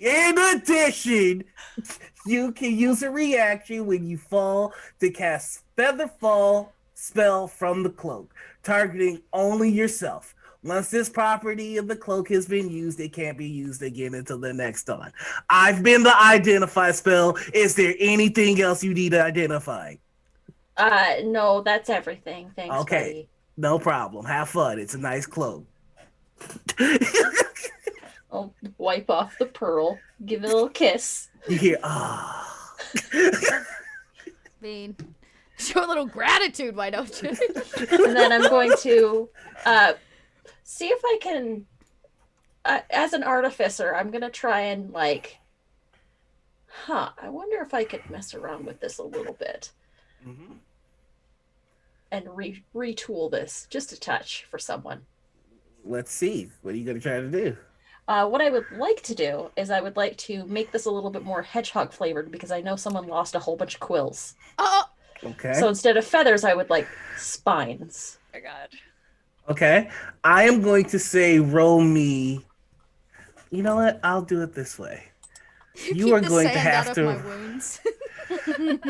you can use a reaction when you fall to cast Feather Fall spell from the cloak, targeting only yourself. Once this property of the cloak has been used, it can't be used again until the next dawn. I've been the Identify spell. Is there anything else you need to identify? No, that's everything. Thanks, Okay. buddy. No problem. Have fun. It's a nice cloak. I'll wipe off the pearl, give it a little kiss. You hear, mean, show a little gratitude, why don't you? And then I'm going to see if I can, as an artificer, I'm going to try and I wonder if I could mess around with this a little bit. Mm-hmm. And retool this just a touch for someone. Let's see. What are you going to try to do? What I would like to do is I would like to make this a little bit more hedgehog flavored, because I know someone lost a whole bunch of quills. Okay. So instead of feathers, I would like spines. Oh my god. Okay. I am going to say roll me You know what? I'll do it this way. You Keep are the going to sand have out to. of my wounds.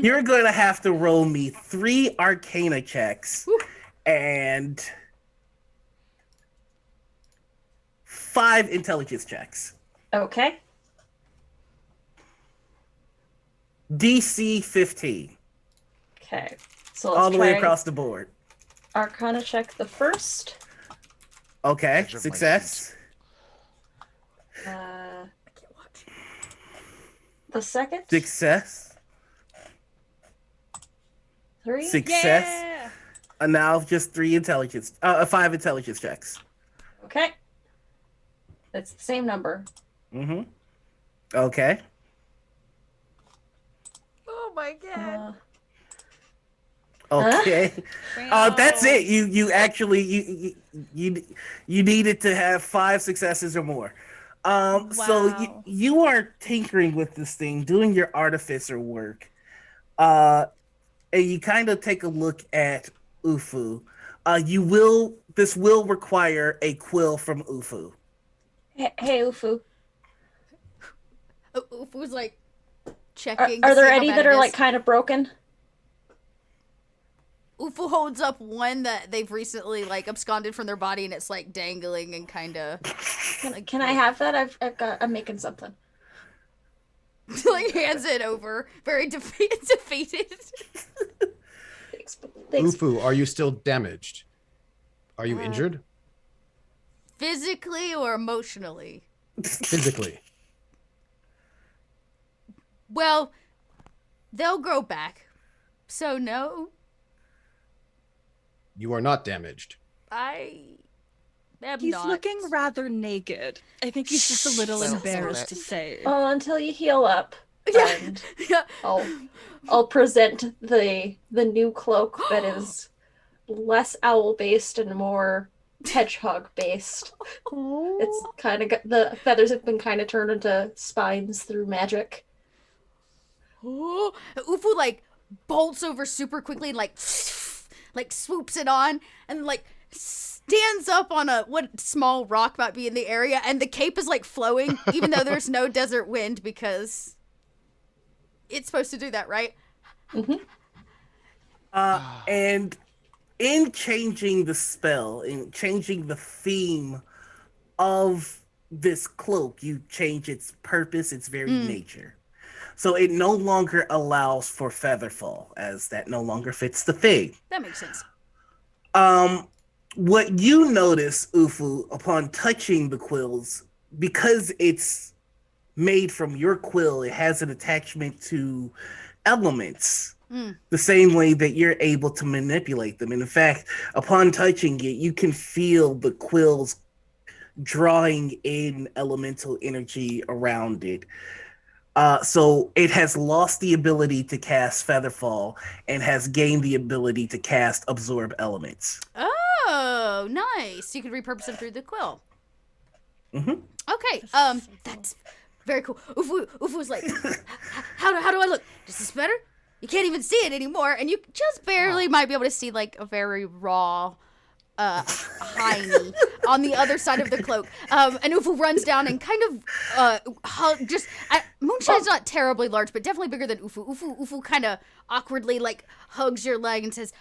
You're going to have to roll me 3 arcana checks and 5 intelligence checks. Okay. DC 15. Okay. So let's All the try way across the board. Arcana check the first. Okay, Edge of my success. The second. Success. 3. Success. Yeah. And now just 5 intelligence checks. Okay. It's the same number. Mm-hmm. Okay. Oh my god. Okay. Wow. That's it. You actually you needed to have 5 successes or more. So Wow. you are tinkering with this thing, doing your artificer work. And you kind of take a look at Ufu. This will require a quill from Ufu. Hey, Ufu. Ufu's like checking. Are to there see how any bad that it are is. like kind of broken? Ufu holds up one that they've recently like absconded from their body, and it's like dangling and kind of Can I have that? I'm making something. like hands it over, very defeated. Thanks. Ufu, are you still damaged? Are you injured? Physically or emotionally? Physically. Well, they'll grow back. So no, You are not damaged. I am He's not. looking rather naked. I think he's just a little Well, embarrassed that- to say. Well, until you heal up, Yeah. and Yeah. I'll present the new cloak that is less owl based and more hedgehog based. It's kind of got the feathers have been kind of turned into spines through magic. Oh, Ufu like bolts over super quickly and like swoops it on and like stands up on a what small rock might be in the area, and the cape is like flowing even though there's no desert wind because it's supposed to do that, right? And in changing the spell, in changing the theme of this cloak, you change its purpose, its very nature. So it no longer allows for featherfall, as that no longer fits the thing. That makes sense. What you notice, Ufu, upon touching the quills, because it's made from your quill, it has an attachment to elements. The same way that you're able to manipulate them. And in fact, upon touching it, you can feel the quills drawing in elemental energy around it. So it has lost the ability to cast Featherfall and has gained the ability to cast Absorb Elements. Oh, nice. You could repurpose them through the quill. Okay. That's very cool. Ufu's like, how do I look? Is this better? You can't even see it anymore, and you just barely might be able to see like a very raw hiney on the other side of the cloak. And Ufu runs down and kind of Moonshine's not terribly large, but definitely bigger than Ufu. Ufu kind of awkwardly like hugs your leg and says,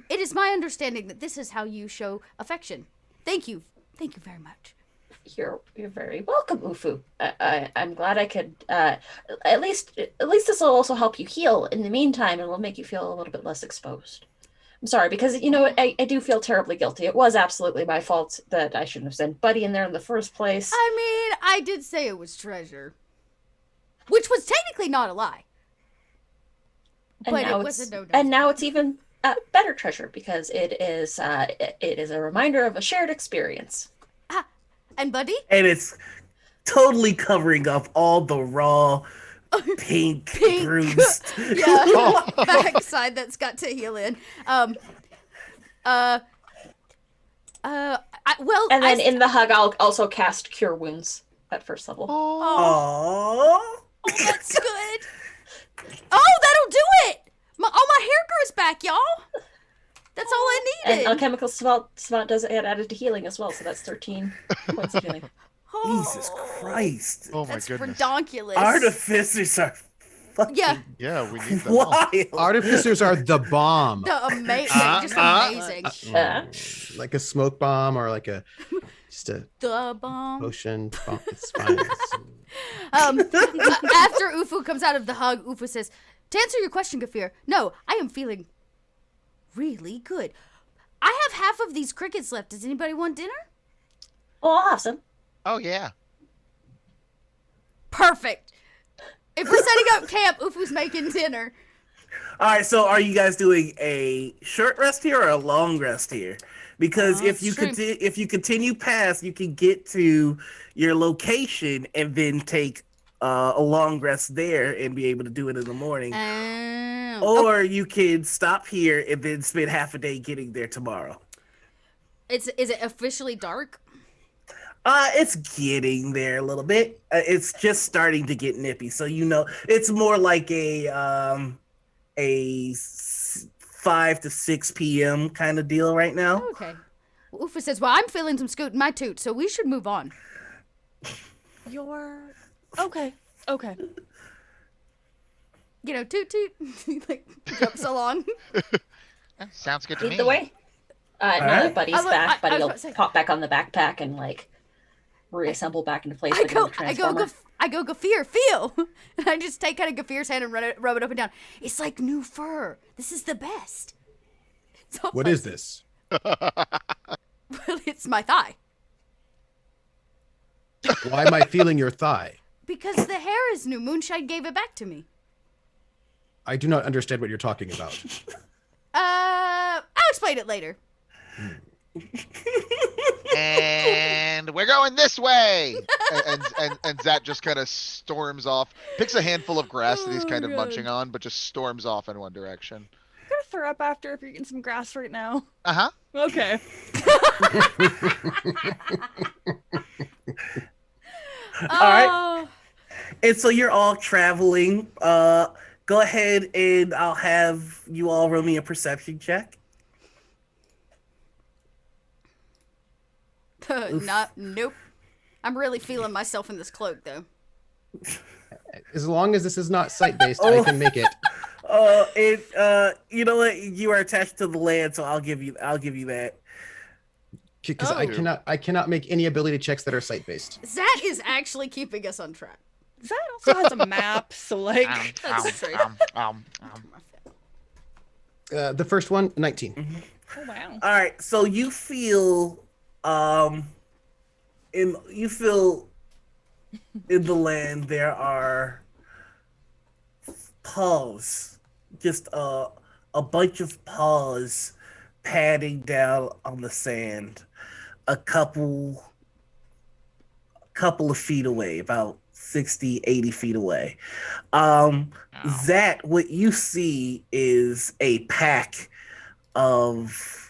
"It is my understanding that this is how you show affection. Thank you very much." You're very welcome, Ufu. I'm glad I could. At least this will also help you heal in the meantime, and will make you feel a little bit less exposed. I'm sorry, because I do feel terribly guilty. It was absolutely my fault that I shouldn't have sent Buddy in there in the first place. I mean, I did say it was treasure, which was technically not a lie, but it was a no-no. And now it's even better treasure because it is a reminder of a shared experience. And Buddy? And it's totally covering up all the raw pink bruised. Yeah, backside that's got to heal in. And then in the hug, I'll also cast Cure Wounds at first level. Aww. Oh, that's good. Oh, that'll do it. All my hair grows back, y'all. That's all I needed. And Alchemical Savant does it added to healing as well, so that's 13 points of healing. Jesus Christ. Oh my That's goodness. redonkulous. Artificers are fucking Yeah. Yeah, we need them all. wild. Artificers are the bomb. The just amazing. Like a smoke bomb or like just a The bomb. potion bomb. It's fine. After Ufu comes out of the hug, Ufu says, "To answer your question, Gafir, no, I am feeling really good. I have half of these crickets left. Does anybody want dinner?" Oh, I'll have some. Oh yeah. Perfect. If we're setting up camp, Ufu's making dinner. All right, so are you guys doing a short rest here or a long rest here? Because if you continue past, you can get to your location and then take a long rest there and be able to do it in the morning. Or you can stop here and then spend half a day getting there tomorrow. Is it officially dark? It's getting there a little bit. It's just starting to get nippy, so it's more like a 5 to 6 p.m. kind of deal right now. Okay. Well, Ufu says, "Well, I'm feeling some scoot in my toot, so we should move on." You're okay. Okay. Toot toot. He jumps along. Sounds good to me. Lead the way. Now that Buddy's back, Buddy will pop back on the backpack and reassemble back into place. I go, Gafir, feel. And I just take kind of Gafir's hand and rub it up and down. It's like new fur. This is the best. What is this? Well, it's my thigh. Why am I feeling your thigh? Because the hair is new. Moonshine gave it back to me. I do not understand what you're talking about. I'll explain it later. And we're going this way. And Zat just kind of storms off, picks a handful of grass that he's kind of munching on, but just storms off in one direction. I'm gonna throw up after if you're getting some grass right now. Uh-huh. Okay. All right. And so you're all traveling. Go ahead and I'll have you all roll me a perception check. Nope. I'm really feeling myself in this cloak, though. As long as this is not sight-based, I can make it. You know what? You are attached to the land, so I'll give you that. Because I cannot make any ability checks that are sight-based. Zat is actually keeping us on track. Zat also has a map, so That's true. The first one, 19. Mm-hmm. Oh wow. All right, so you feel in the land there are paws, just a bunch of paws padding down on the sand, a couple of feet away, about 60, 80 feet away. That what you see is a pack of,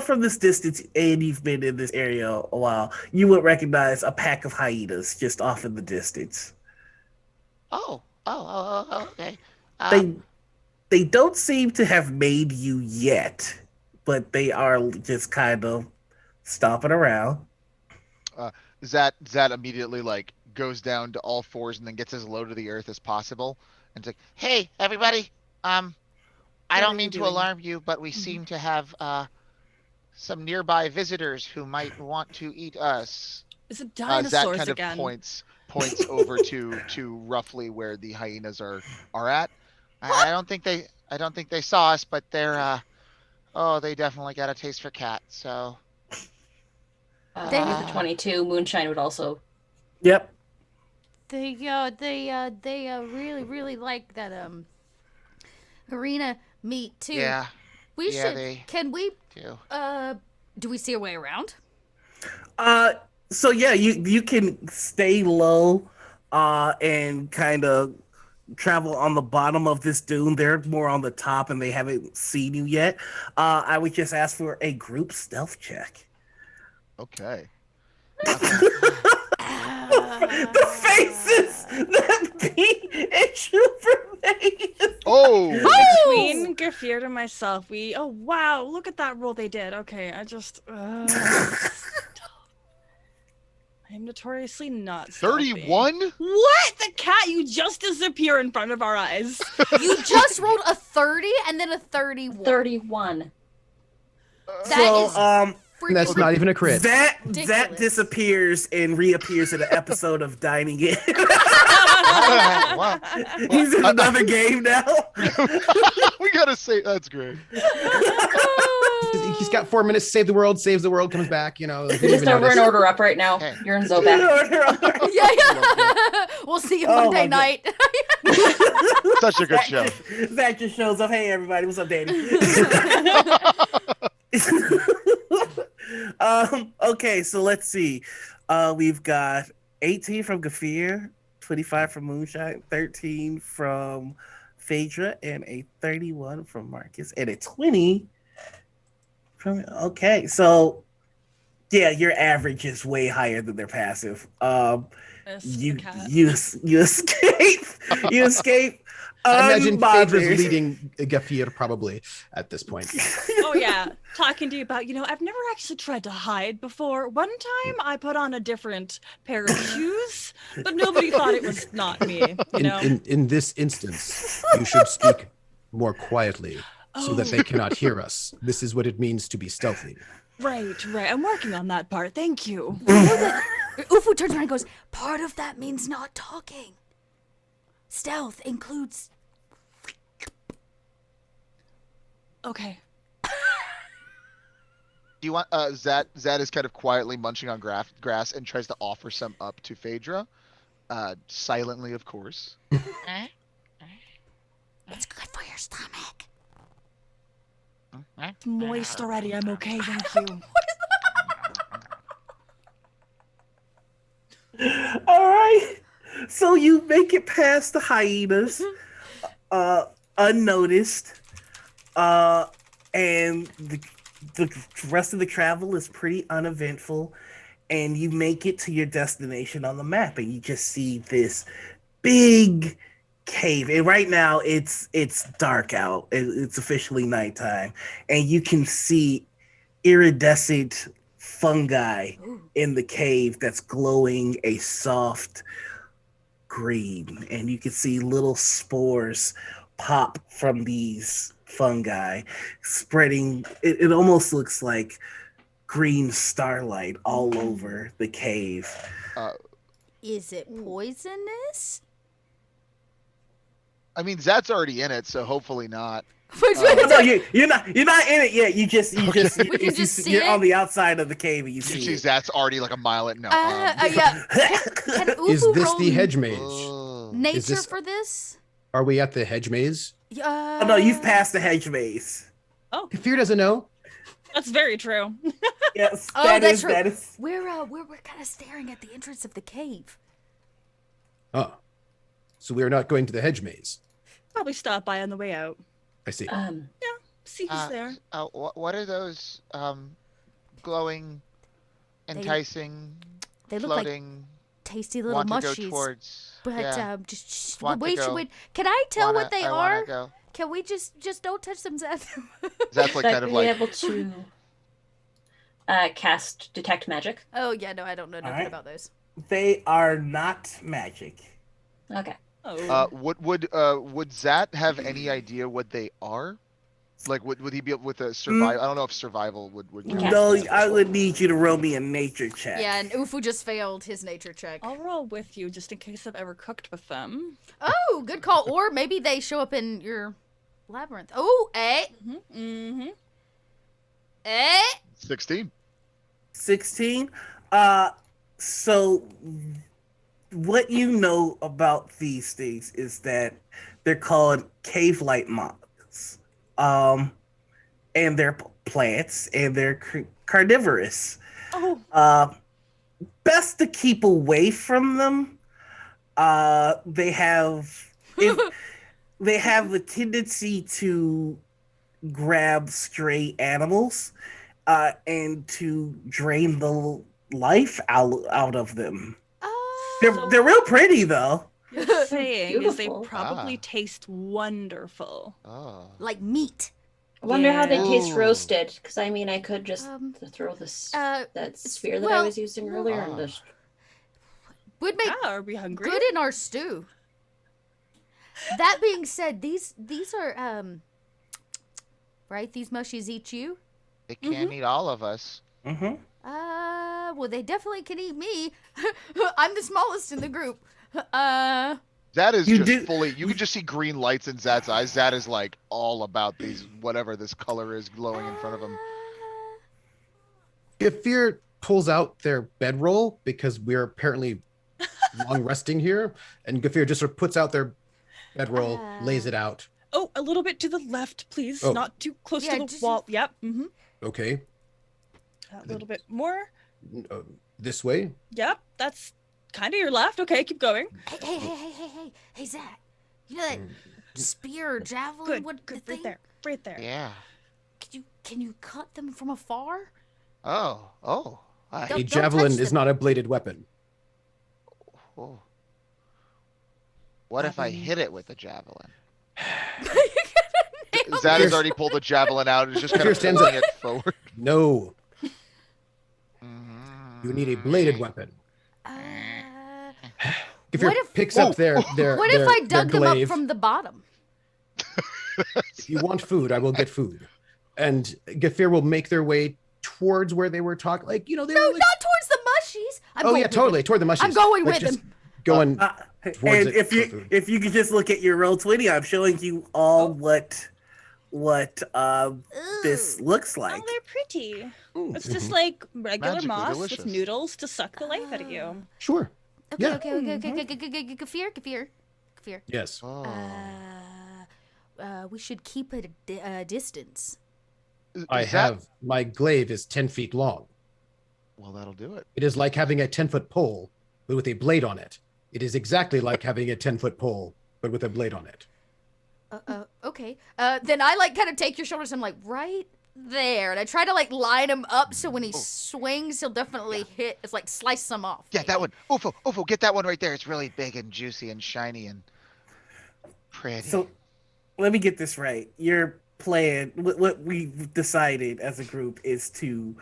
from this distance, and you've been in this area a while, you would recognize a pack of hyenas just off in the distance. Oh, okay. They don't seem to have made you yet, but they are just kind of stomping around. Zat immediately goes down to all fours and then gets as low to the earth as possible and it's like, "Hey, everybody! I don't mean to alarm you, but we seem to have some nearby visitors who might want to eat us." Is it dinosaurs Zat kind again? of points over to roughly where the hyenas are at. I don't think they saw us, but they're they definitely got a taste for cat. So the 22 Moonshine would also. Yep. They really like that arena meat too. yeah, We yeah, should. they Can we? do. Do we see a way around? So yeah, you can stay low, and kind of travel on the bottom of this dune. They're more on the top, and they haven't seen you yet. I would just ask for a group stealth check. Okay. The faces that be made. Oh! Between Gafir and myself, oh wow, look at that roll they did. Okay, I just notoriously not stealthy. 31? What? The cat, you just disappear in front of our eyes. You just rolled a 30 and then a 31. 31. That is And that's not even a crit. That ridiculous. disappears and reappears in an episode of Dining In. Wow. He's in another game now. We gotta say that's great. He's got 4 minutes to save the world, saves the world, comes back, you know. Just over and order up right now. You're in Zobak. Yeah. We'll see you Oh, Monday my night. Such a good show. Zach just shows up. Hey, everybody. What's up, Danny? Okay, so let's see. We've got 18 from Gaffier, 25 from Moonshine, 13 from Phaedra, and a 31 from Marcus, and a 20 from. Okay, so yeah, your average is way higher than their passive. You escape. You escape. I imagine Phaedra's unbothered. leading Gaffier probably at this point. Oh yeah, talking to you about, I've never actually tried to hide before. One time I put on a different pair of shoes, but nobody thought it was not me, In this instance, you should speak more quietly so that they cannot hear us. This is what it means to be stealthy. Right. I'm working on that part. Thank you. Ufu turns around and goes, part of that means not talking. Stealth includes... Okay. Do you want Zat is kind of quietly munching on grass and tries to offer some up to Phaedra. Silently, of course. It's good for your stomach. It's moist already. I'm okay. Thank you. All right. So you make it past the hyenas, unnoticed, and the rest of the travel is pretty uneventful, and you make it to your destination on the map, and you just see this big cave. And right now it's dark out. It's officially nighttime, and you can see iridescent fungi in the cave that's glowing a soft green, and you can see little spores pop from these fungi spreading. It almost looks like green starlight all over the cave. Is it poisonous? I mean, Zat's already in it, so hopefully not. No, you're not in it yet. You just We can just see you're it? on the outside of the cave and you You see see it. Zat's already like a mile in. No. Yeah. Can Ufu Is this roll the hedge maze? nature Is this- for this? Are we at the hedge maze? Oh, no, you've passed the hedge maze. Gaffier doesn't know. That's very true. Yes, Oh, that's true. that is. We're kind of staring at the entrance of the cave. Oh. So we are not going to the hedge maze. Probably stop by on the way out. I see. See who's there. What are those glowing, enticing, They look like floating? tasty little Want to go mushies. towards? But yeah. just Want to wait, go. wait. Can I tell what they I wanna are? go. Can we just don't touch them, Zeth? Zat's like That kind of be like. able to cast detect magic. Oh yeah, no, I don't know nothing right. about those. They are not magic. Okay. Oh. Would Zat have any idea what they are? Like, would he be able with a survival? I don't know if survival would count. Yes. No, I would need you to roll me a nature check. Yeah, and Ufu just failed his nature check. I'll roll with you just in case I've ever cooked with them. Oh, good call. Or maybe they show up in your labyrinth. Oh, Mm-hmm. 16. 16. So what you know about these things is that they're called cave light moths. And they're plants and they're carnivorous. Oh. Best to keep away from them. They have the tendency to grab stray animals and to drain the life out of them. They're real pretty though. Saying is they Beautiful. probably taste wonderful. Oh. like meat. I wonder how they taste Ooh. roasted. Because I mean, I could just throw this uh, that sphere that I well, was using earlier and just. would make Yeah, are we hungry? good in our stew. That being said, these are right. These mushies eat you. They can't eat all of us. Mm-hmm. Well, they definitely can eat me. I'm the smallest in the group. Zad is You just do- fully. You can just see green lights in Zad's eyes. Zad is like all about these whatever this color is glowing in front of him. Gaffier pulls out their bedroll because we're apparently long resting here, and Gaffier just sort of puts out their bedroll, lays it out. Oh, a little bit to the left, please. Oh. Not too close Yeah, to the just- wall. Yep. Okay, A little bit more. this way. Yep. That's kind of your left. Okay, keep going. Hey, Zach. You know that spear or javelin? Good. What Good. the Right thing? there. Right there. Yeah. Can you cut them from afar? Oh. Don't- A touch javelin is them. not a bladed weapon. Oh. What if I hit it with a javelin? Zad has already pulled the javelin out and is just kind Here of stands pulling it forward. No, you need a bladed weapon. Gaffier What if- picks up their What their, if I their dug them up glaive. from the bottom? If you want food, I will get food. And Gaffier will make their way towards where they were talking. Like, you know, they No, were like, not towards the mushies. I'm oh going yeah, with totally, them. toward the mushies. I'm going Like, with just them. Going And towards it if for you food. if you could just look at your roll 20, I'm showing you all what this looks like. Oh, they're pretty. Ooh, It's just mhm. like regular Magically moss delicious. with noodles to suck the life out of you. Sure. Okay, Yeah. okay. Gaffier. Yes. Oh. We should keep it a distance. I Is that- have my glaive is 10 feet long. Well, that'll do it. It is like having a 10-foot pole, but with a blade on it. It is exactly like having a 10-foot pole, but with a blade on it. Okay. Then I like kind of take your shoulders. I'm like right there, and I try to like line him up so when he swings, he'll definitely hit. It's like slice some off. Yeah, that one. Ofo, get that one right there. It's really big and juicy and shiny and pretty. So let me get this right. Your plan, what we've decided as a group, is to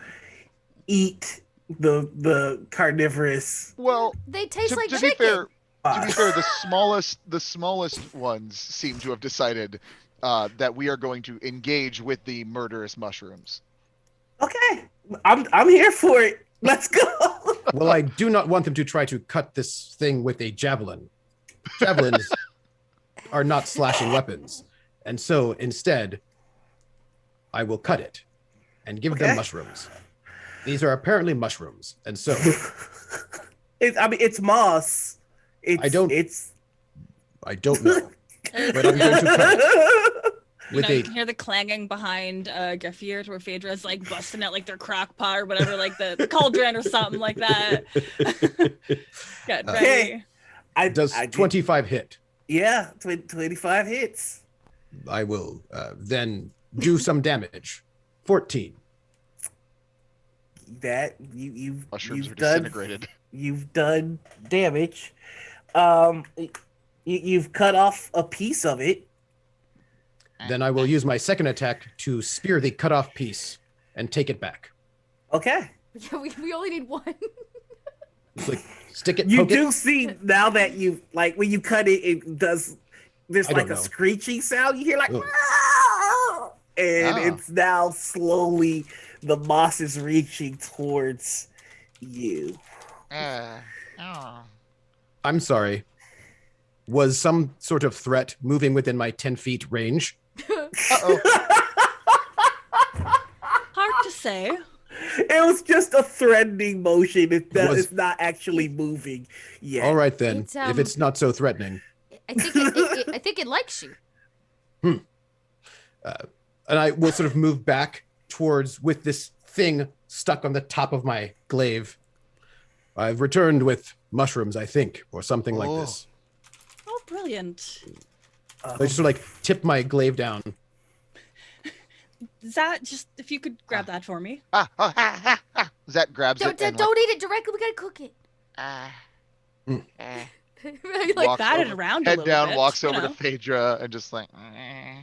eat the carnivorous. well, They taste to, like to chicken. be fair, the smallest ones seem to have decided that we are going to engage with the murderous mushrooms. Okay, I'm here for it. Let's go. Well, I do not want them to try to cut this thing with a javelin. Javelins are not slashing weapons. And so instead, I will cut it and give them Okay. mushrooms. These are apparently mushrooms. And so It's moss. I don't- It's. I don't know. But I'm going to cut it You with know, you a can hear the clanging behind Gaffier where Phaedra's like busting out like their crock pot or whatever, like the cauldron or something like that. Get ready. I does I did- 25 hit. Yeah, 25 hits. I will then do some damage. 14. That you've Mushrooms are you've done disintegrated. you've done damage. You've cut off a piece of it. Then I will use my second attack to spear the cut off piece and take it back. Okay. Yeah, we only need one. Like, stick it, You poke do it. see now that you like when you cut it, it does. There's I like don't a know. screeching sound. You hear like, Ugh. "Ah!" and Ah. it's now slowly the moss is reaching towards you. Oh. I'm sorry. Was some sort of threat moving within my 10 feet range? Uh-oh. Hard to say. It was just a threatening motion. was- It's not actually moving yet. All right then. It's, if it's not so threatening. I think it likes you. And I will sort of move back towards with this thing stuck on the top of my glaive. I've returned with mushrooms, I think, or something like Oh. this. Oh, brilliant. I just sort of like tip my glaive down. Zat, just if you could grab that for me. Zat grabs Don't, it and don't eat it directly. We gotta cook it. Like Walks bat it over- around a head little down, bit. walks you over know. to Phaedra and just like.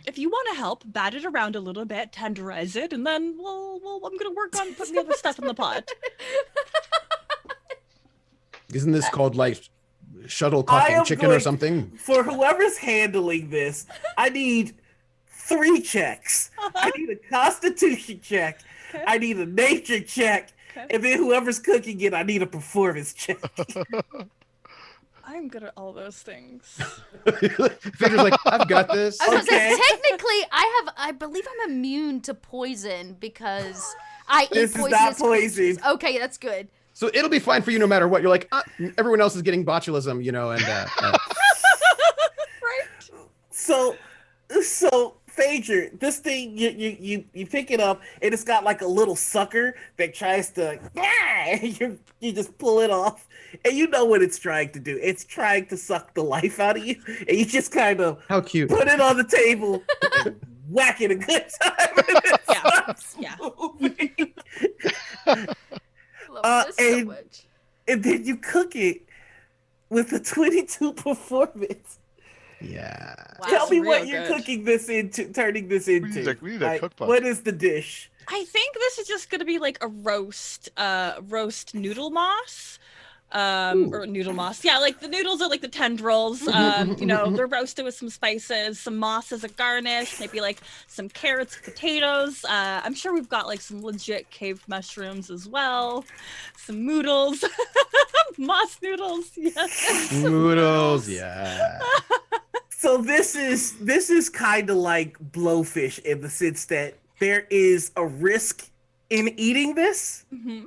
If you want to help, bat it around a little bit, tenderize it, and then I'm gonna work on putting the other stuff in the pot. Isn't this called like I shuttlecocking am chicken or going- something? For whoever's handling this, I need 3 checks. I need a constitution check. Okay. I need a nature check. Okay. And then whoever's cooking it, I need a performance check. I'm good at all those things. Phaedra's like, I've got this. I was gonna say, Okay. technically, I believe I'm immune to poison because I eat This is poisonous not poison. creatures. Okay, that's good. So it'll be fine for you no matter what. You're like, everyone else is getting botulism, you know, and Right? So Phaedra, this thing you pick it up and it's got like a little sucker that tries to you just pull it off and you know what it's trying to do. It's trying to suck the life out of you and you just kind of how cute. put it on the table and whack it a good time and it Yeah. stops Yeah. moving. I love this so and- much. And then you cook it with a 22 performance. Yeah. Wow. Tell me Real what you're good. cooking this into, turning this into. we need that cookbook. What is the dish? I think this is just gonna be like a roast noodle moss. Or noodle moss. Yeah, like the noodles are like the tendrils. You know, they're roasted with some spices, some moss as a garnish, maybe like some carrots, potatoes. I'm sure we've got like some legit cave mushrooms as well. Some noodles. Moss noodles, yes. Noodles, yeah. So this is kind of like blowfish in the sense that there is a risk in eating this. Mhm.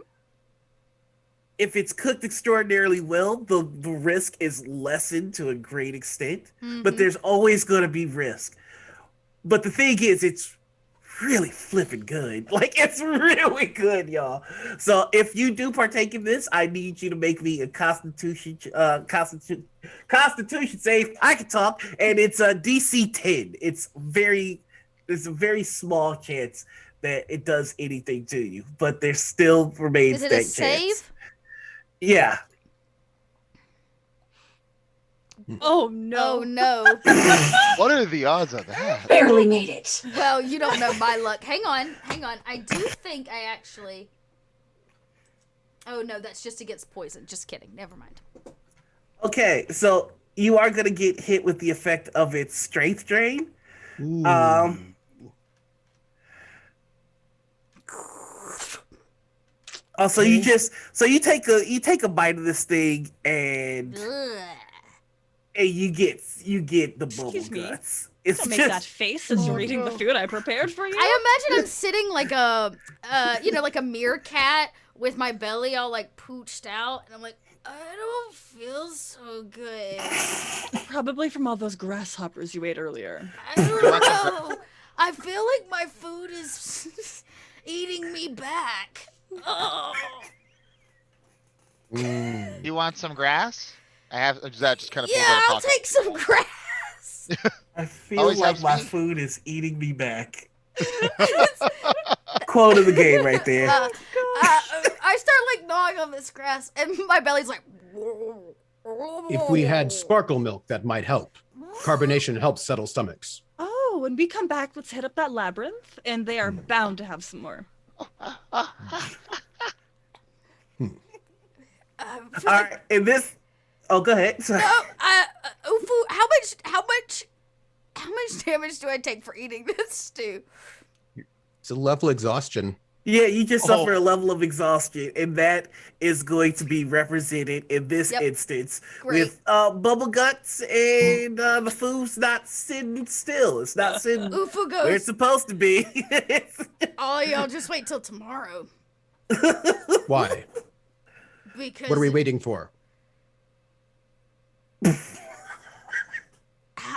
If it's cooked extraordinarily well, the risk is lessened to a great extent. But Mhm. there's always going to be risk. But the thing is, it's really flipping good. Like, it's really good, y'all. So if you do partake in this, I need you to make me a constitution save. I can talk, and it's a DC 10. There's a very small chance that it does anything to you, but there still remains Is it that a chance. save? Yeah. Oh no. Oh no. What are the odds of that? Barely made it. Well, you don't know my luck. Hang on. I do think I actually. Oh no, that's just against poison. Just kidding. Never mind. Okay, so you are gonna get hit with the effect of its strength drain. Ooh. Also, you take a bite of this thing and Ugh. you get the bubble Excuse me? guts. It's Don't just make that face as you're eating the food I prepared for you. I imagine I'm sitting like a, like a meerkat with my belly all like pooched out, and I'm like, I don't feel so good. Probably from all those grasshoppers you ate earlier. I don't know. I feel like my food is eating me back. Oh. Mm. You want some grass? I have. Is that just kind of Yeah, I'll take some grass. I feel Always like helps my me. food is eating me back. Quote of the game right there. I start like gnawing on this grass, and my belly's like. If we had sparkle milk, that might help. Carbonation helps settle stomachs. Oh, when we come back, let's hit up that labyrinth, and they are bound to have some more. All right, and this. Oh, go ahead. Sorry. Ufu, how much damage do I take for eating this stew? It's a level exhaustion. Yeah, you just Oh. suffer a level of exhaustion, and that is going to be represented in this Yep. instance Great. with bubble guts, and the food's not sitting still. It's not sitting Ufu where it's goes, supposed to be. oh, y'all just wait till tomorrow. Why? Because What are we waiting for?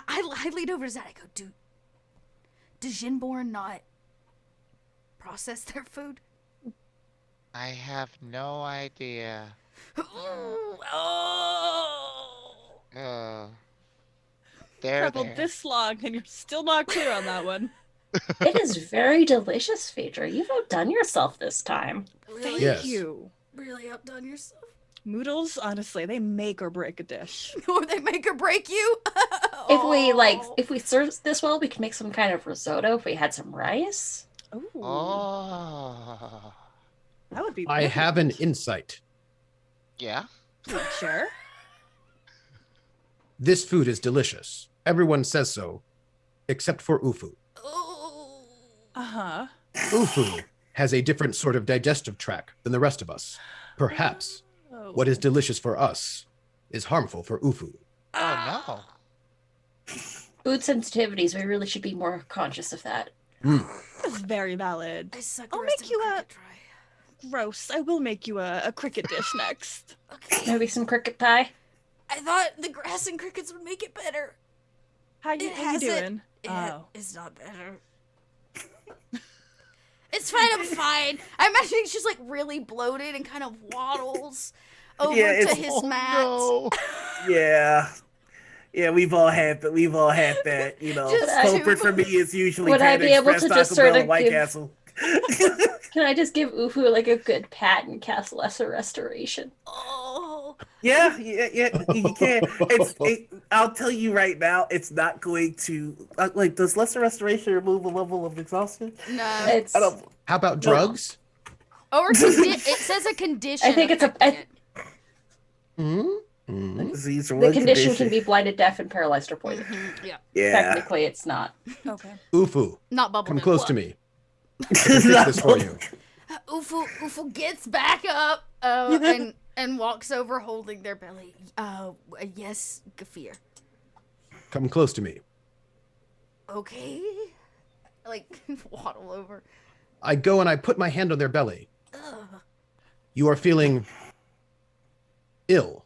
I lean over to Zad. I go, do Jinborn not process their food? I have no idea. Oh. There. Traveled this long, and you're still not clear on that one. It is very delicious, Phaedra. You've outdone yourself this time. Really, Yes. You. really outdone yourself. Noodles, honestly, they make or break a dish. Or they make or break you. If we serve this well, we can make some kind of risotto if we had some rice. Ooh, Oh. that would be. I have an brilliant. Yeah. insight. creature. This food is delicious. Everyone says so, except for Ufu. Oh. Uh-huh. Ufu has a different sort of digestive tract than the rest of us. Perhaps Oh. what is delicious for us is harmful for Ufu. Oh no. Food sensitivities, we really should be more conscious of that. That's very valid. I suck I'll the rest make of you my a- cricket dry. Gross. I will make you a cricket dish next. Okay. Maybe some cricket pie. I thought the grass and crickets would make it better. How you hasn't. doing? It's not better. It's fine, I'm fine. I imagine he's just like really bloated and kind of waddles over Yeah, to it's- his Oh, mat. no. Yeah. Yeah, we've all had that. We've all had that. You know, Just comfort two- for me is usually Would I Panda be able Express, to Taco just sort Bell, of and White give- Castle. Can I just give Ufu like a good pat and cast lesser restoration? Oh, Yeah, you can. I'll tell you right now, it's not going to like. Does lesser restoration remove a level of exhaustion? no. It's I don't. How about drugs? Or it says a condition. I think it's a- affecting it. Disease or the one condition can be blinded, deaf, and paralyzed or poisoned. Yeah, Yeah. Technically, it's not. Okay. Ufu, not bubble. come gum. close What? to me. I can fix this for you. Ufu gets back up and walks over holding their belly. Yes, Gaffier. Come close to me. Okay. Like waddle over. I go and I put my hand on their belly. Ugh. You are feeling ill,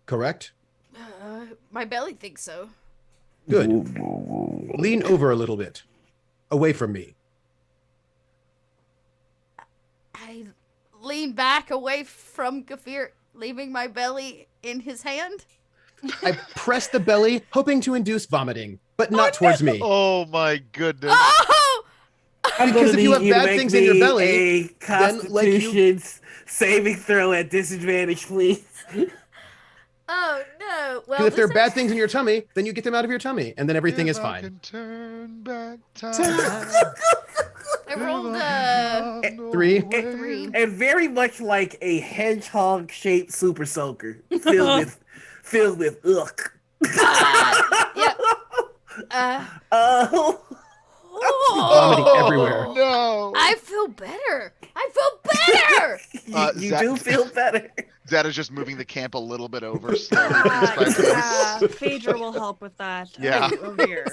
correct? My belly thinks so. Good. Lean over a little bit, away from me. I lean back away from Gaffier, leaving my belly in his hand. I press the belly, hoping to induce vomiting, but not towards me. Oh my goodness. Oh! I'm Because gonna if you need have to bad make things in your me belly, a then, like, you- Constitution saving throw at disadvantage, please. Oh no! Well, Because if there are this bad things in your tummy, then you get them out of your tummy, and then everything is If I fine. can turn back time. I rolled Three. Three. And very much like a hedgehog-shaped super soaker, filled with ugh. Yeah. Oh, Vomiting Oh, everywhere. No. I feel better. I feel better. you Zach- do feel better. Zad is just moving the camp a little bit over slowly, piece by piece. Yeah, Phaedra will help with that. Yeah. Oh dear.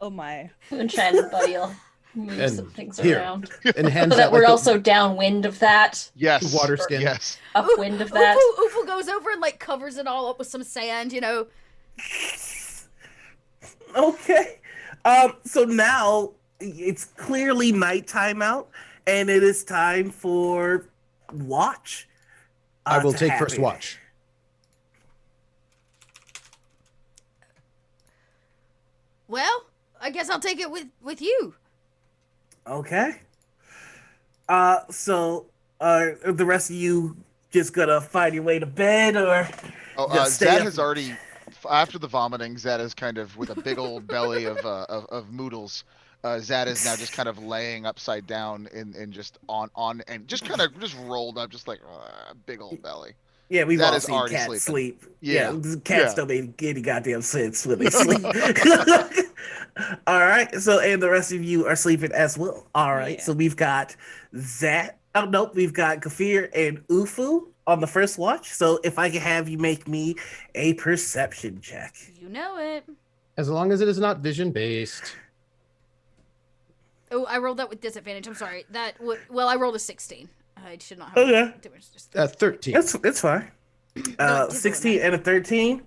Oh my. Moonshine and Buddy will move And some things here. around. And So hands that out we're like also downwind of that, Yes. Water skin. Yes. upwind of that. Ufu goes over and like covers it all up with some sand, you know. Okay. So now it's clearly nighttime out, and it is time for watch. I will to take first happen. watch. Well, I guess I'll take it with you. Okay. So the rest of you just gonna find your way to bed, or Oh, just stay Zad up? has already, after the vomiting, Zad is kind of with a big old belly of moodles. Zad is now just kind of laying upside down and just on and just kind of just rolled up, just like big old belly. Yeah, we've That all is seen already cats sleeping. sleep. Yeah. Cats Yeah. don't make any goddamn sense when they sleep. All right, so and the rest of you are sleeping as well. All right, Yeah. so we've got Zat. Oh nope, we've got Gaffier and Ufu on the first watch. So if I can have you make me a perception check. You know it. As long as it is not vision based. Oh, I rolled that with disadvantage. I'm sorry. Well, I rolled a 16. I should not have. Okay. Just 13. That's fine. No, 16 and a 13.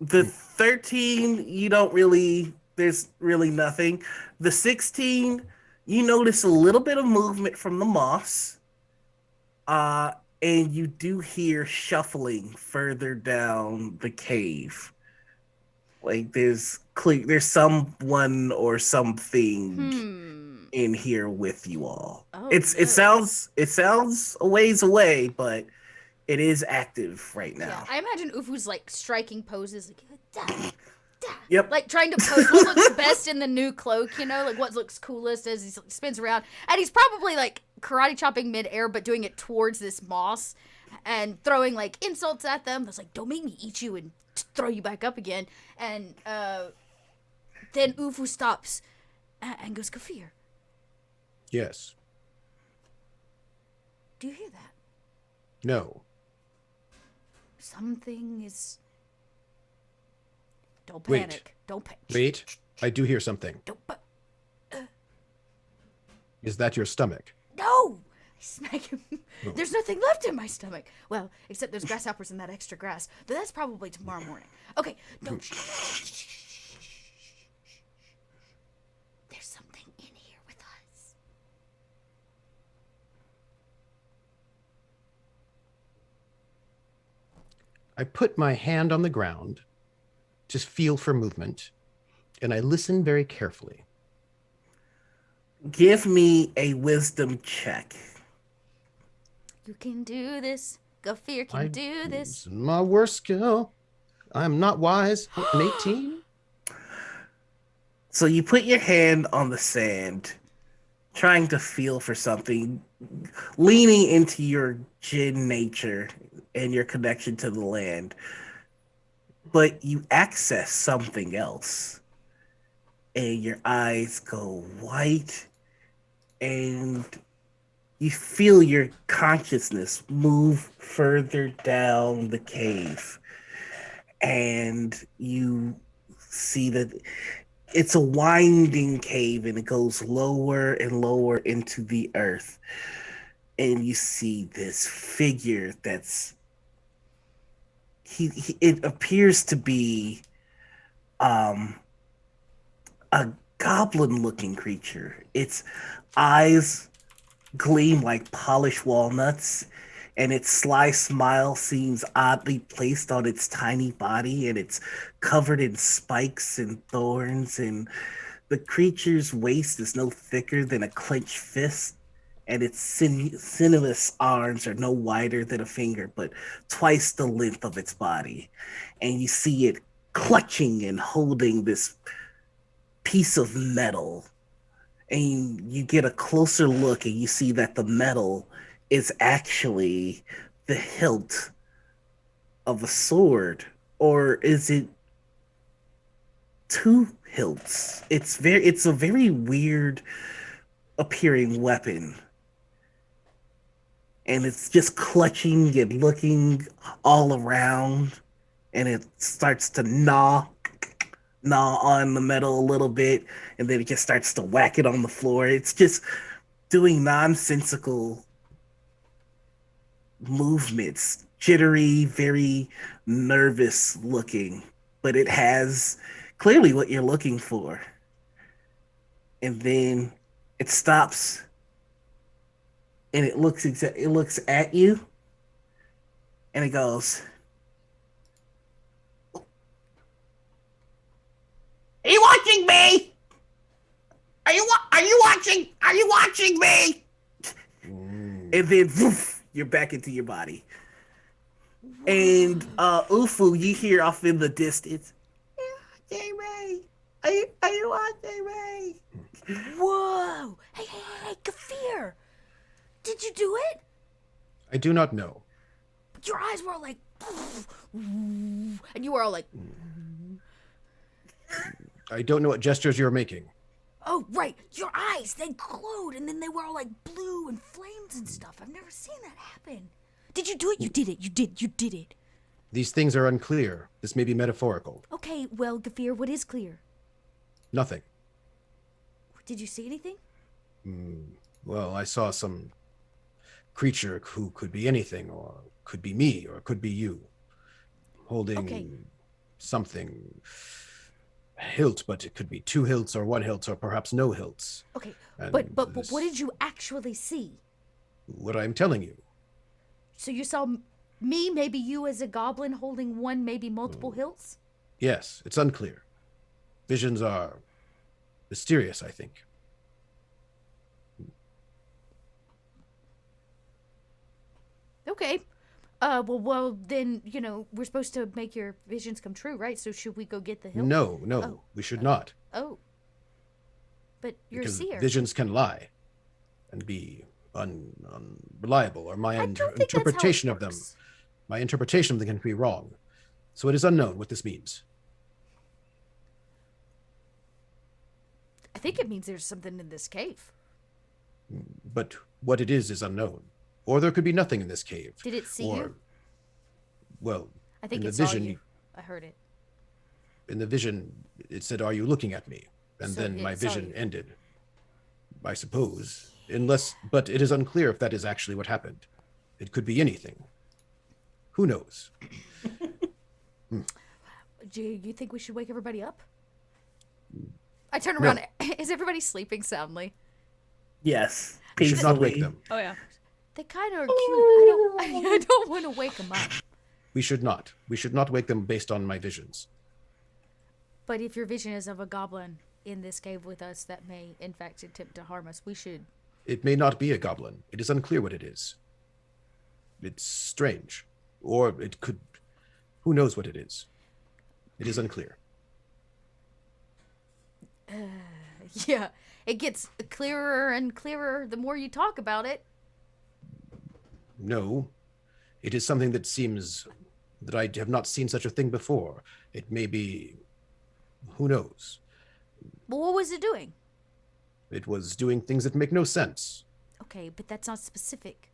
The 13, you don't really. There's really nothing. The 16, you notice a little bit of movement from the moss. And you do hear shuffling further down the cave. Like there's someone or something in here with you all. Oh, It no. sounds a ways away, but it is active right Yeah, now. I imagine Ufu's like striking poses. Like, Yep. Like trying to pose what looks best in the new cloak, you know, like what looks coolest as he spins around. And he's probably like karate chopping midair, but doing it towards this moss and throwing like insults at them. That's like, don't make me eat you and throw you back up again. And then Ufu stops and goes, Gaffier, Yes. do you hear that? No. Something is... Don't Wait. panic. Don't panic. Wait. I do hear something. Don't Is that your stomach? No! I smack him. Oh. There's nothing left in my stomach. Well, except there's grasshoppers and that extra grass. But that's probably tomorrow morning. Okay, no. There's something in here with us. I put my hand on the ground, just feel for movement, and I listen very carefully. Give me a wisdom check. You can do this. Gaffier can do this. It's my worst skill. I'm not wise. An 18? So you put your hand on the sand, trying to feel for something, leaning into your Jin nature and your connection to the land. But you access something else. And your eyes go white, and you feel your consciousness move further down the cave. And you see that it's a winding cave, and it goes lower and lower into the earth. And you see this figure that's it appears to be a goblin-looking creature. Its eyes gleam like polished walnuts, and its sly smile seems oddly placed on its tiny body, and it's covered in spikes and thorns, and the creature's waist is no thicker than a clenched fist, and its sinuous arms are no wider than a finger, but twice the length of its body. And you see it clutching and holding this piece of metal. And you get a closer look, and you see that the metal is actually the hilt of a sword. Or is it two hilts? It's a very weird appearing weapon. And it's just clutching and looking all around, and it starts to gnaw on the metal a little bit, and then it just starts to whack it on the floor. It's just doing nonsensical movements, jittery, very nervous looking, but it has clearly what you're looking for. And then it stops, and it looks at you, and it goes, "Are you watching me? Are you watching? Are you watching me?" And then woof, you're back into your body. And Ufu, you hear off in the distance, "J-Ray, are you watching me?" Whoa! Hey, Gaffier! Did you do it? I do not know. Your eyes were all like... And you were all like... I don't know what gestures you're making. Oh, right. Your eyes, they glowed, and then they were all like blue and flames and stuff. I've never seen that happen. Did you do it? You did it. You did it. These things are unclear. This may be metaphorical. Okay, well, Gaffier, what is clear? Nothing. Did you see anything? Well, I saw some creature who could be anything, or could be me, or could be you, holding something. Hilt, but it could be two hilts or one hilt or perhaps no hilts. Okay, And but what did you actually see? What I'm telling you. So you saw me, maybe you as a goblin holding one, maybe multiple hilts? Yes, it's unclear. Visions are mysterious, I think. Okay. Well, then, we're supposed to make your visions come true, right? So should we go get the hilt? No, Oh. we should not. Oh. But you're a Because seer. visions can lie and be unreliable, or my I don't think that's how it interpretation of them. works. My interpretation of them can be wrong. So it is unknown what this means. I think it means there's something in this cave. But what it is unknown. Or there could be nothing in this cave. Did it see or, you? Well, I think in it the saw vision, you. I heard it. in the vision, it said, "Are you looking at me?" And So then it my saw vision you. ended. I suppose. But it is unclear if that is actually what happened. It could be anything. Who knows? Do you think we should wake everybody up? I turn No. around. Is everybody sleeping soundly? Yes. We should not wake Peacefully. them. Oh yeah. They kind of are cute. I don't want to wake them up. We should not. We should not wake them based on my visions. But if your vision is of a goblin in this cave with us that may, in fact, attempt to harm us, we should. It may not be a goblin. It is unclear what it is. It's strange. Or it could. Who knows what it is? It is unclear. Yeah, it gets clearer and clearer the more you talk about it. No. It is something that seems that I have not seen such a thing before. It may be. Who knows? But what was it doing? It was doing things that make no sense. Okay, but that's not specific.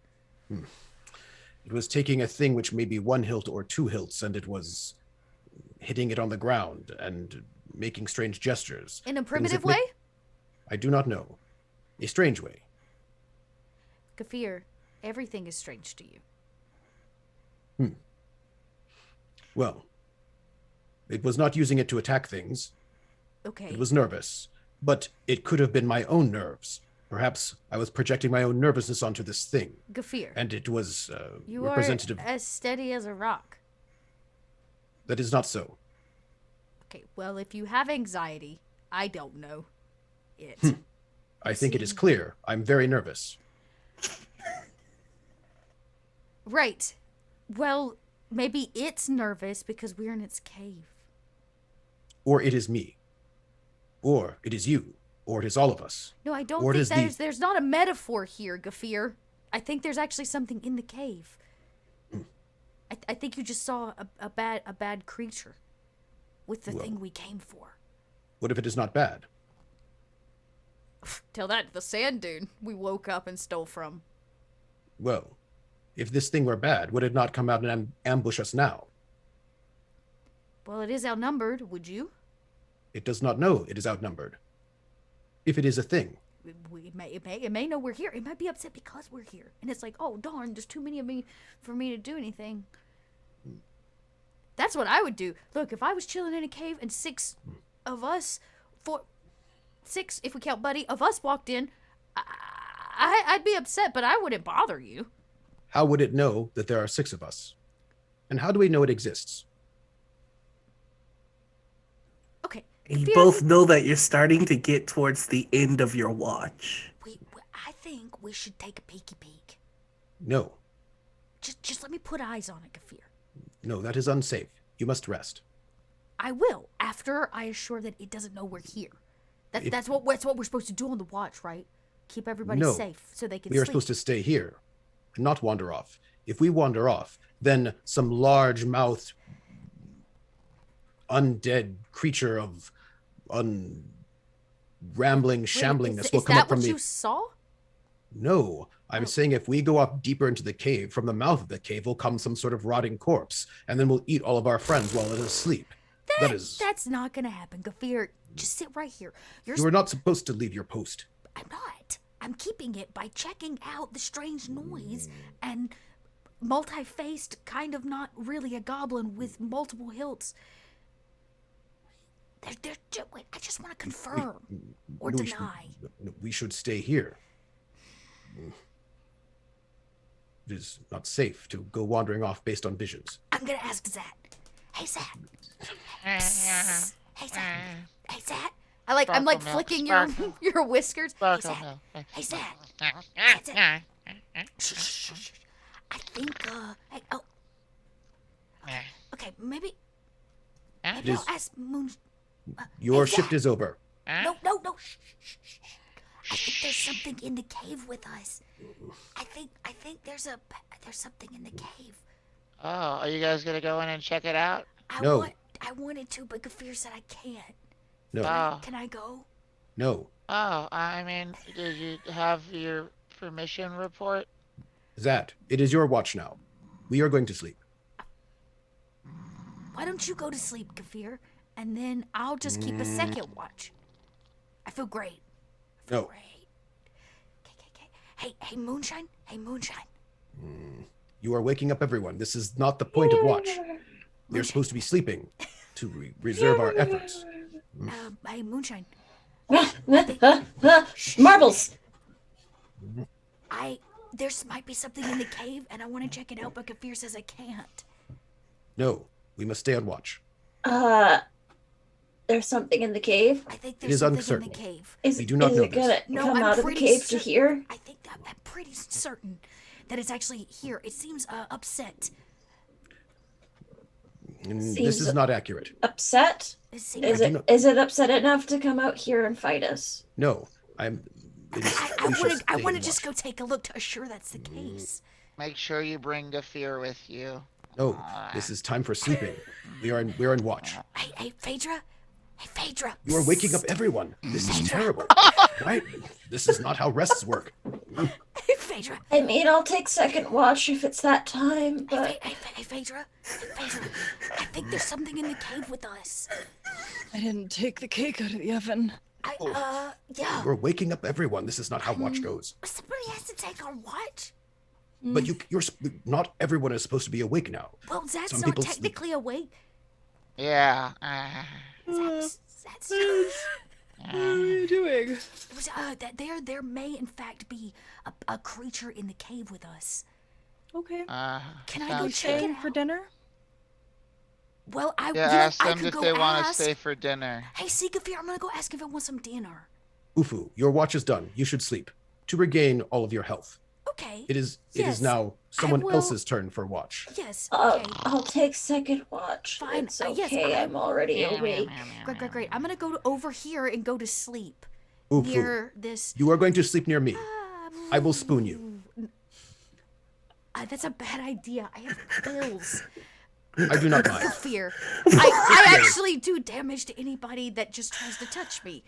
It was taking a thing which may be one hilt or two hilts, and it was hitting it on the ground and making strange gestures. In a Things primitive that make- way? I do not know. A strange way. Gafir, everything is strange to you. Well, it was not using it to attack things. Okay. It was nervous. But it could have been my own nerves. Perhaps I was projecting my own nervousness onto this thing. Gafir, And it was you representative. are as steady as a rock. That is not so. Okay, well, if you have anxiety, I don't know it. I think it is See. clear. I'm very nervous. Right. Well, maybe it's nervous because we're in its cave. Or it is me. Or it is you. Or it is all of us. No, I don't Or it think is the- there's not a metaphor here, Gafir. I think there's actually something in the cave. I think you just saw a bad creature with the Well. thing we came for. What if it is not bad? Tell that to the sand dune we woke up and stole from. Well, if this thing were bad, would it not come out and ambush us now? Well, it is outnumbered, would you? It does not know it is outnumbered. If it is a thing. It may know we're here. It might be upset because we're here. And it's like, oh, darn, there's too many of me for me to do anything. That's what I would do. Look, if I was chilling in a cave and 6 of us, 6, if we count Buddy, of us walked in, I'd be upset, but I wouldn't bother you. How would it know that there are 6 of us? And how do we know it exists? Okay. You Fear- both know that you're starting to get towards the end of your watch. I think we should take a peeky peek. No. Just let me put eyes on it, Gafir. No, that is unsafe. You must rest. I will, after I assure that it doesn't know we're here. If- That's what we're supposed to do on the watch, right? Keep everybody No. safe so they can We are sleep. supposed to stay here and not wander off. If we wander off, then some large-mouthed, undead creature of rambling Wait, shamblingness will is come that up from what the... you saw? No, I'm Oh. saying if we go up deeper into the cave, from the mouth of the cave will come some sort of rotting corpse, and then we'll eat all of our friends while it is asleep. That's not gonna happen, Gafir. Just sit right here. You are not supposed to leave your post. I'm not. I'm keeping it by checking out the strange noise and multi-faced, kind of not really a goblin with multiple hilts. Wait, I just want to confirm or No, deny. we should stay here. It is not safe to go wandering off based on visions. I'm gonna ask Zat. Hey Zat. Psst. Hey Zat. Hey Zat. I'm like Sparkle milk, flicking sparkle. your whiskers. Hey Sparkle Zat. milk. Hey Zat. Hey Zat. Shh, shh, shh, shh. I think Okay, maybe Huh? I'll ask Moon. Your Hey, shift Zach. is over. Huh? No. Shh. I think there's something in the cave with us. I think there's something in the cave. Oh, are you guys gonna go in and check it out? No. I wanted to, but Gafir said I can't. No. Oh. Can I go? No. Oh, I mean, did you have your permission report? Zat, it is your watch now. We are going to sleep. Why don't you go to sleep, Gafir, and then I'll just keep a second watch. I feel great. No. Great. Okay. Hey, Moonshine. You are waking up everyone. This is not the point of watch. We are supposed to be sleeping to reserve our efforts. Hey, Moonshine. Marbles. There might be something in the cave, and I want to check it out, but Gafir says I can't. No, we must stay on watch. There's something in the cave. I think It there's is something uncertain. in the cave. We do not know it gonna No, come I'm out of the pretty cave to certain- here? I think that I'm pretty certain that it's actually here. It seems upset. This Seems- is not accurate. Upset? It seems. Is it upset enough to come out here and fight us? No, I'm. It is, I we shall want to. I stay want to and just watch. go take a look to assure that's the case. Make sure you bring Gafir with you. No, this is time for sleeping. We are in watch. Hey, Phaedra. You are waking up everyone. This is terrible. Right? This is not how rests work. Hey, Phaedra. I mean, I'll take second watch if it's that time, but Hey, Phaedra. I think there's something in the cave with us. I didn't take the cake out of the oven. Yeah. You are waking up everyone. This is not how watch goes. Somebody has to take our watch. But you're not everyone is supposed to be awake now. Well, Zat's Some not people sleep. technically awake. Yeah. Zat's. What are you doing? That there may in fact be a creature in the cave with us. Okay. Can I go sounds check good. it out? For dinner? Well, Yeah, you know, ask I them could if go they want to ask. stay for dinner. Hey, Seekafir, I'm gonna go ask if it wants some dinner. Ufu, your watch is done. You should sleep to regain all of your health. Okay. It is Yes, now someone will- else's turn for watch. Yes. Okay. I'll take second watch. Fine, It's yes, okay. I'm already awake. Great. I'm gonna go over here and go to sleep Ufu, near this. you are going to sleep near me. I will spoon you. That's a bad idea. I have pills. I do not mind. Fear. I actually do damage to anybody that just tries to touch me.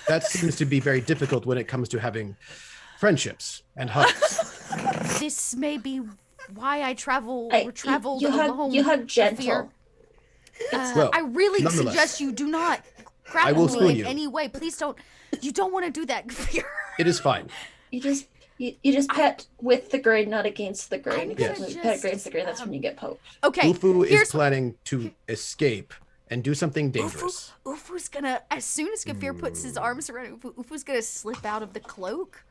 That seems to be very difficult when it comes to having friendships and hugs. This may be why I traveled you alone. hug Fear. gentle. Well, I really nonetheless, suggest you do not I grapple will me spoon in you. any way. Please don't. You don't want to do that, Fear. It is fine. You just pet with the grain, not against the grain. I'm Because gonna when you just, pet against the grain, that's when you get poked. Okay. Ufu is here's planning to escape and do something dangerous. Ufu's gonna, as soon as Gafir puts his arms around Ufu's gonna slip out of the cloak.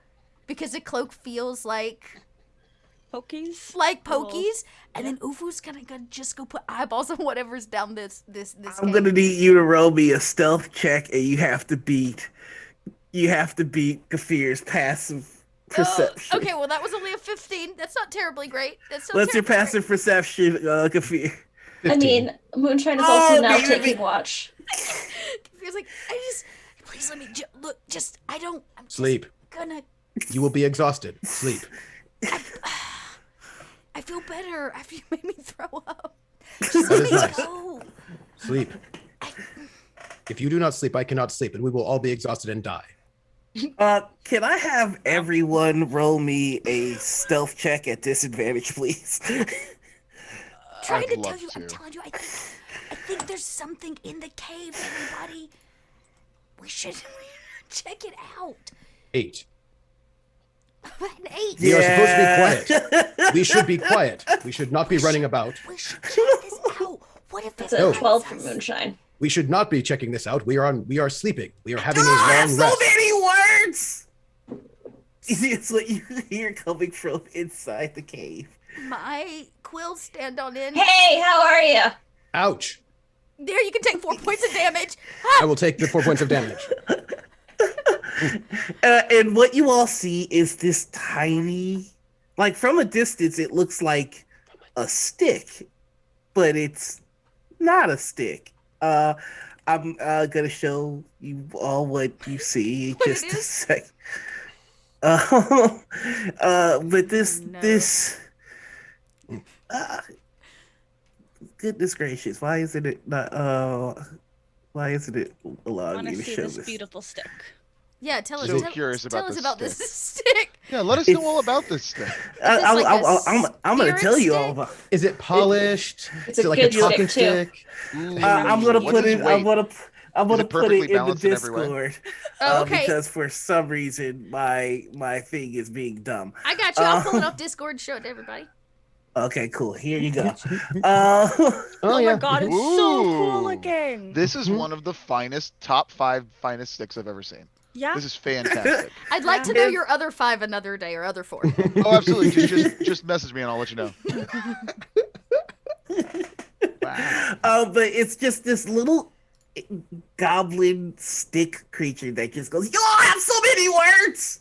Because the cloak feels like Pokies? pokies. And then Ufu's gonna just go put eyeballs on whatever's down this I'm cave. gonna need you to roll me a stealth check, and you have to beat Gafir's passive perception. Okay, well that was only a 15. That's not terribly great. That's still What's your terribly passive perception, Gafir? I 15. mean, Moonshine is also now baby. taking watch. great. Gafir's like, please let me look. I'm just Sleep. gonna. You will be exhausted. Sleep. I feel better after you made me throw up. Just That let is me nice. go. Sleep. If you do not sleep, I cannot sleep, and we will all be exhausted and die. Can I have everyone roll me a stealth check at disadvantage, please? Trying I'd to tell love you, I'm to. telling you, I think there's something in the cave, everybody. We should check it out. 8. An 8. We are supposed to be quiet. quiet. We should be quiet. We should not be running about. We should check this out. What if That's it a No. 12 for Moonshine. We should not be checking this out. We are sleeping. We are having a Ah, long so rest. many words! It's what you hear coming from inside the cave. My quills stand on end. Hey, how are you? Ouch. There, you can take 4 points of damage. I will take the 4 points of damage. And what you all see is this tiny, like from a distance, it looks like a stick. but it's not a stick. I'm gonna show you all what you see in What it just a is? sec. But this Oh, no. this goodness gracious, why isn't it not why isn't it I allowing want me to to see show this this? beautiful stick. Yeah, tell us. So tell, curious tell about us this about this stick. stick. Yeah, let us know all about this thing. I, this I, like a I'm gonna spirit tell you all stick? about. Is it polished? It's Is a it like a good talking stick, too. stick? I'm gonna What put is it. weight? I'm gonna it put perfectly it in the balanced in every way? Discord. Oh, okay. Because for some reason my thing is being dumb. I got you. I'll pull it off Discord. Show it to everybody. Okay, cool. Here you go. Oh, Oh yeah. my god, it's so cool Ooh. looking. This is Mhm. one of the top 5 finest sticks I've ever seen. Yeah. This is fantastic. I'd like to Yeah. know your other 5 another day or other 4. Oh, absolutely. Just message me and I'll let you know. Wow. But it's just this little goblin stick creature that just goes, "You all have so many words.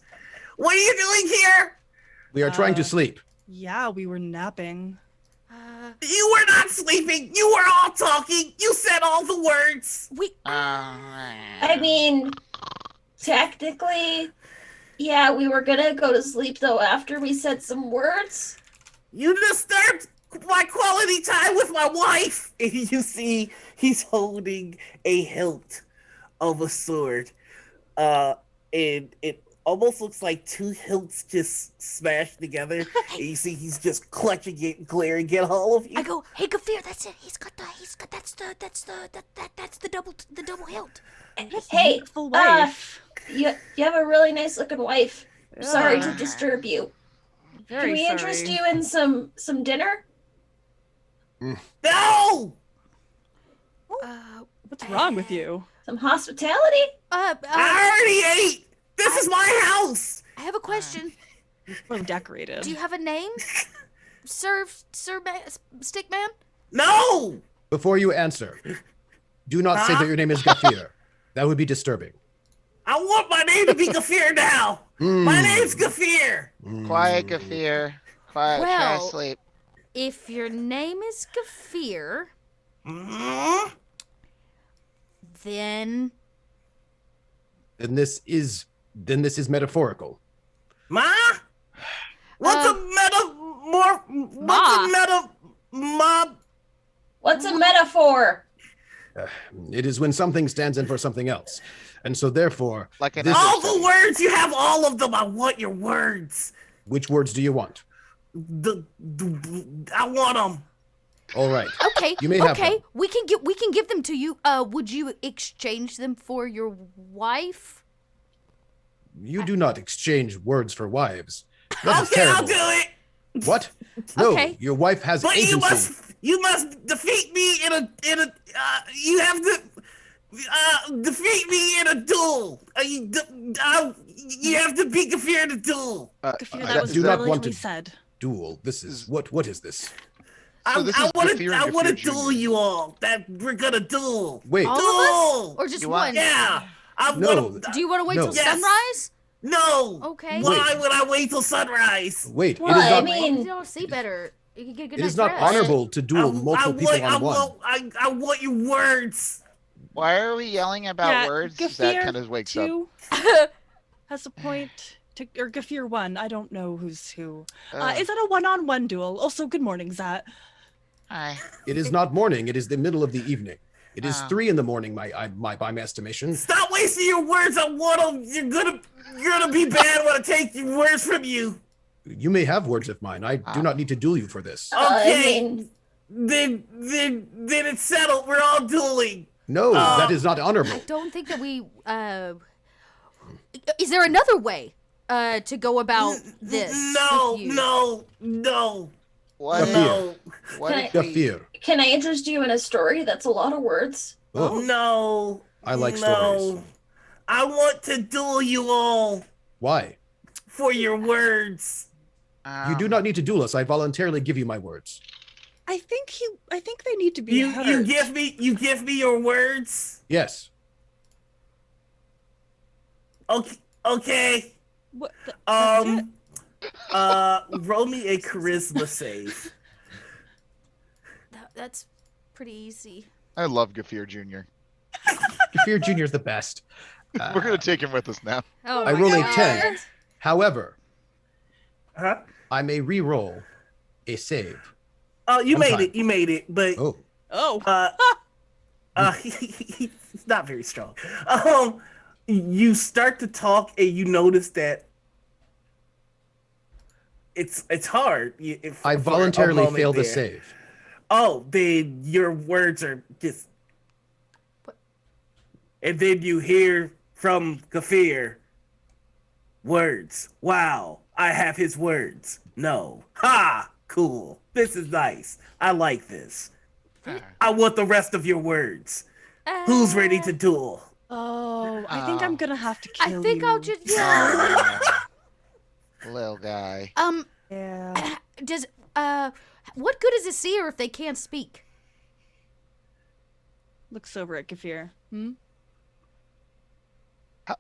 What are you doing here? We are trying to Uh, sleep. Yeah, we were napping. You were not sleeping. You were all talking. You said all the words. I mean, technically, yeah, we were gonna go to sleep though after we said some words. You disturbed my quality time with my wife." And you see he's holding a hilt of a sword. And it almost looks like 2 hilts just smashed together. And you see he's just clutching it and glaring at all of you. I go, hey, Gafir, that's it. That's the double hilt. Hey, Beautiful wife. you have a really nice looking wife. Sorry to Yeah. disturb you. Very Can we interest sorry. you in some dinner? No! What's wrong with you? Some hospitality? I already ate! This is my house! I have a question. Well decorated. Do you have a name, Sir Stickman? No! Before you answer, do not say that your name is Gafir. That would be disturbing. I want my name to be Gafir now! My Mm. name's Gafir! Quiet, Gafir. Quiet, try to Well- sleep. If your name is Gafir, Mhm. then Then this is metaphorical. Ma? What's Uh, a meta... Ma? What's a metaphor? It is when something stands in for something else. And so therefore, Like an this- All the words! You have all of them! I want your words! which words do you want? I want them! All right. okay, You may have okay, them. we can give them to you. Would you exchange them for your wife? You do not exchange words for wives. That is Okay, I'll terrible. do it! What? No, Okay. your wife has But agency. you must defeat me in a you have to defeat me in a duel. You have to beat Gafir in a duel. Gafir, I that was do not want brilliantly to said. duel. This is what is this? So this is Gafir and I want to Gafir duel Jr. you all. That we're gonna duel. Wait, All of Duel! us, or just You one? want- Yeah. I No. want Do you want to wait No. till Yes. sunrise? No. Okay. Why Wait. would I wait till sunrise? wait. Well, it is I not. mean- You don't see better. You can get a good It is night's not rest. honorable to duel multiple people on one. I want your words. Why are we yelling about Yeah, words? That Gafir kind of wakes up. 2 has a point. Or Gafir 1, I don't know who's who. Ugh. Is that a one-on-one duel? Also, good morning, Zat. Hi. It is not morning. It is the middle of the evening. It is Oh. 3 in the morning, by my estimation. Stop wasting your words. I want them. You're gonna be bad when I take your words from you. You may have words of mine. I do not need to duel you for this. Okay. I mean, Then it's settled. We're all dueling. No, that is not honorable. I don't think that we. Is there another way to go about this? No, with you? no. What? Gafir. What Can if we, Gafir. can I interest you in a story that's a lot of words? Oh, No. I like no. stories. I want to duel you all Why? for your words. You do not need to duel us. I voluntarily give you my words. I think they need to be You heard. give me your words. Yes. Okay. What that's it? Roll me a charisma save. That's pretty easy. I love Gaffier Jr. Gaffier Jr. is the best. We're gonna take him with us now. Oh, I my roll a God. 10. However, Huh? I may re-roll a save. Oh, you One made time. it. You made it. But Oh, he's not very strong. You start to talk and you notice that it's hard. I for a voluntarily moment failed the there. save. Oh, then your words are just. And then you hear from Gaffier words. Wow, I have his words. No. Ha! Cool. This is nice. I like this. I want the rest of your words. Who's ready to duel? Oh, I think I'm gonna have to I kill think you. I'll just yeah. Little guy. Yeah. Does what good is a seer if they can't speak? Looks over at Gaffier. Hmm?